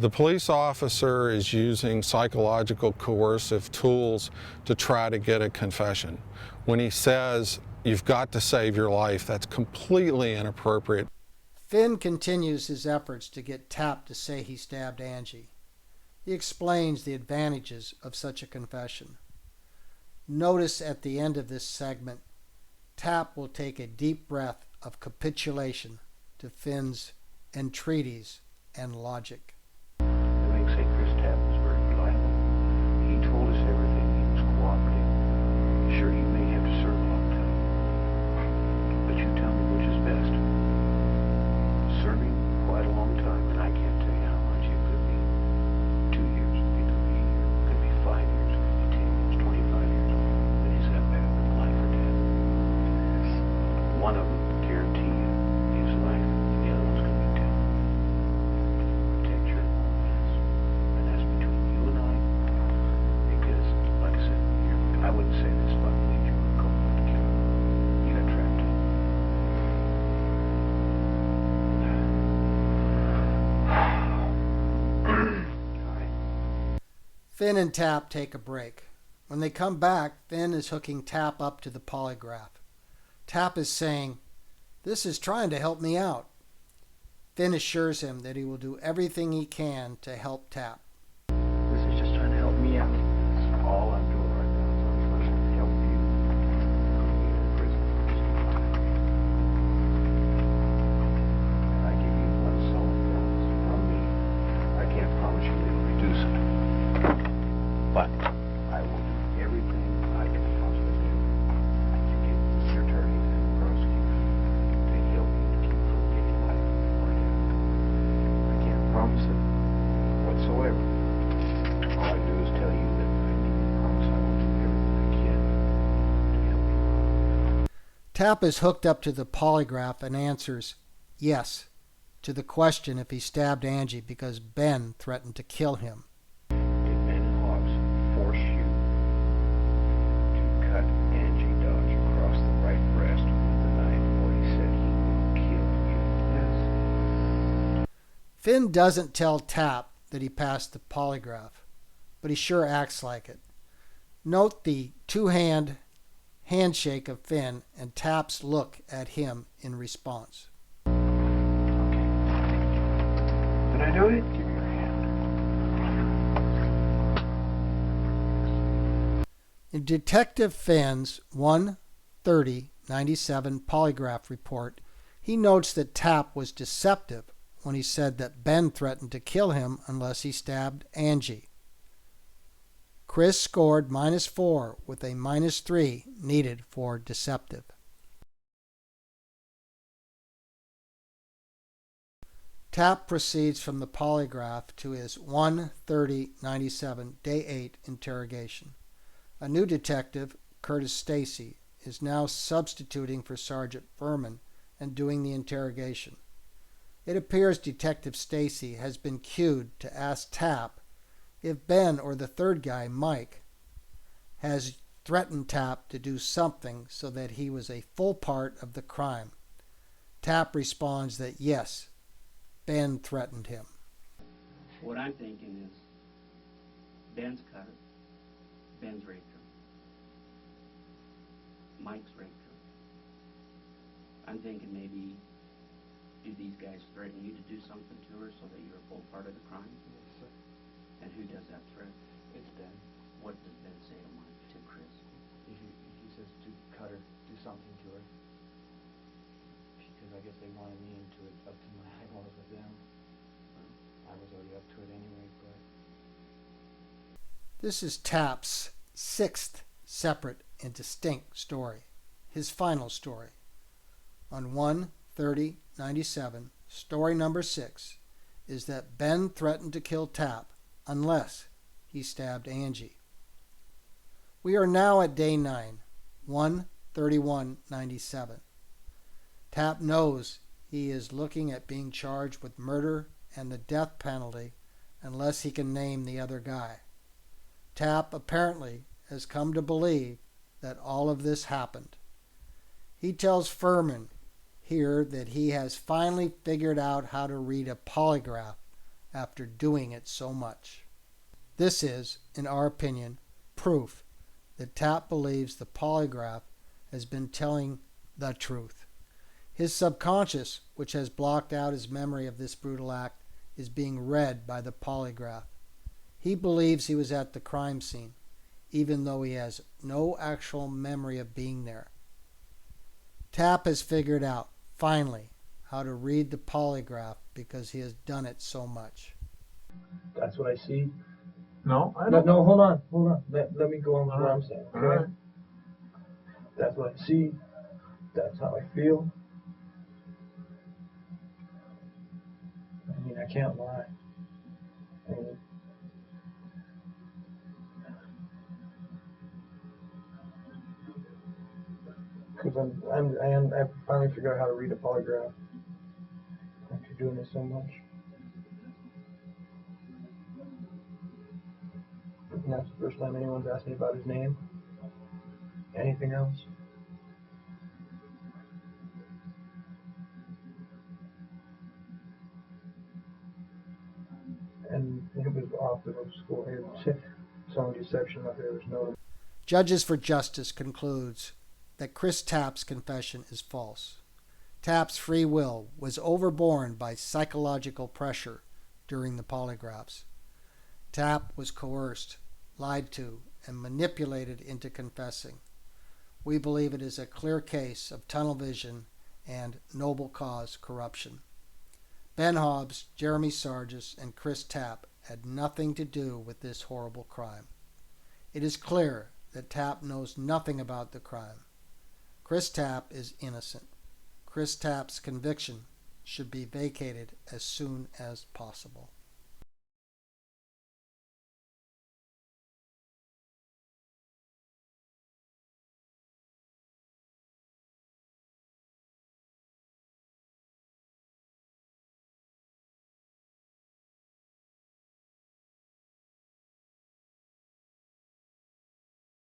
The police officer is using psychological coercive tools to try to get a confession. When he says, you've got to save your life, that's completely inappropriate. Finn continues his efforts to get Tapp to say he stabbed Angie. He explains the advantages of such a confession. Notice at the end of this segment, Tapp will take a deep breath of capitulation to Finn's entreaties and logic. Say Chris Tapp was very reliable. He told us everything. He was cooperative. Sure, you may have to serve a long time. But you tell me which is best. Serving quite a long time, and I can't tell you how much. It could be 2 years, it could be a year, it could be 5 years, it could be 10 years, 25 years. But is that better than life or death? One of them, guarantee you, is life. The other one's going to be death. Protect your moments. And that's between you and I. Because, like I said, I wouldn't say this, but I believe you were going to kill him. You got trapped. Finn and Tapp take a break. When they come back, Finn is hooking Tapp up to the polygraph. Tapp is saying, "This is trying to help me out." Finn assures him that he will do everything he can to help Tapp. This is just trying to help me out. That's all I'm doing right now. Tapp is hooked up to the polygraph and answers yes to the question if he stabbed Angie because Ben threatened to kill him. Did Ben Hobbs force you to cut Angie Dodge across the right breast with the knife, or he said he will kill you? Yes. Finn doesn't tell Tapp that he passed the polygraph, but he sure acts like it. Note the two-hand handshake of Finn and Tapp's look at him in response. Did I do it? Give me your hand. In Detective Finn's 1/30/97 polygraph report, he notes that Tapp was deceptive when he said that Ben threatened to kill him unless he stabbed Angie. Chris scored -4 with a -3 needed for deceptive. Tapp proceeds from the polygraph to his 1/30/97 day 8 interrogation. A new detective, Curtis Stacy, is now substituting for Sergeant Furman and doing the interrogation. It appears Detective Stacy has been cued to ask Tapp if Ben or the third guy, Mike, has threatened Tapp to do something so that he was a full part of the crime. Tapp responds that yes, Ben threatened him. What I'm thinking is Ben's cut her, Ben's raped her, Mike's raped her. I'm thinking maybe, do these guys threaten you to do something to her so that you're a full part of the crime? Yes, sir. And who does that threat? It's Ben. What does Ben say to Mike, to Chris? He says to cut her, do something to her. Because I guess they wanted me into it up to my eyeballs with them. I was already up to it anyway, but... This is Tapp's sixth separate and distinct story, his final story. On 1/30/97, story number 6 is that Ben threatened to kill Tapp unless he stabbed Angie. We are now at day 9, 1/31/97. Tapp knows he is looking at being charged with murder and the death penalty unless he can name the other guy. Tapp apparently has come to believe that all of this happened. He tells Furman here that he has finally figured out how to read a polygraph after doing it so much. This is, in our opinion, proof that Tapp believes the polygraph has been telling the truth. His subconscious, which has blocked out his memory of this brutal act, is being read by the polygraph. He believes he was at the crime scene, even though he has no actual memory of being there. Tapp has figured out, finally, how to read the polygraph because he has done it so much. That's what I see. No, I No, don't. no, hold on. Let me go on with what I'm saying, okay? Alright. That's what I see. That's how I feel. I mean, I can't lie. I mean, because I finally figured out how to read a polygraph after doing this so much. And that's the first time anyone's asked me about his name. Anything else? And it was off the school. Some deception out there was no. Judges for Justice concludes that Chris Tapp's confession is false. Tapp's free will was overborne by psychological pressure during the polygraphs. Tapp was coerced, lied to, and manipulated into confessing. We believe it is a clear case of tunnel vision and noble cause corruption. Ben Hobbs, Jeremy Sargis, and Chris Tapp had nothing to do with this horrible crime. It is clear that Tapp knows nothing about the crime. Chris Tapp is innocent. Chris Tapp's conviction should be vacated as soon as possible.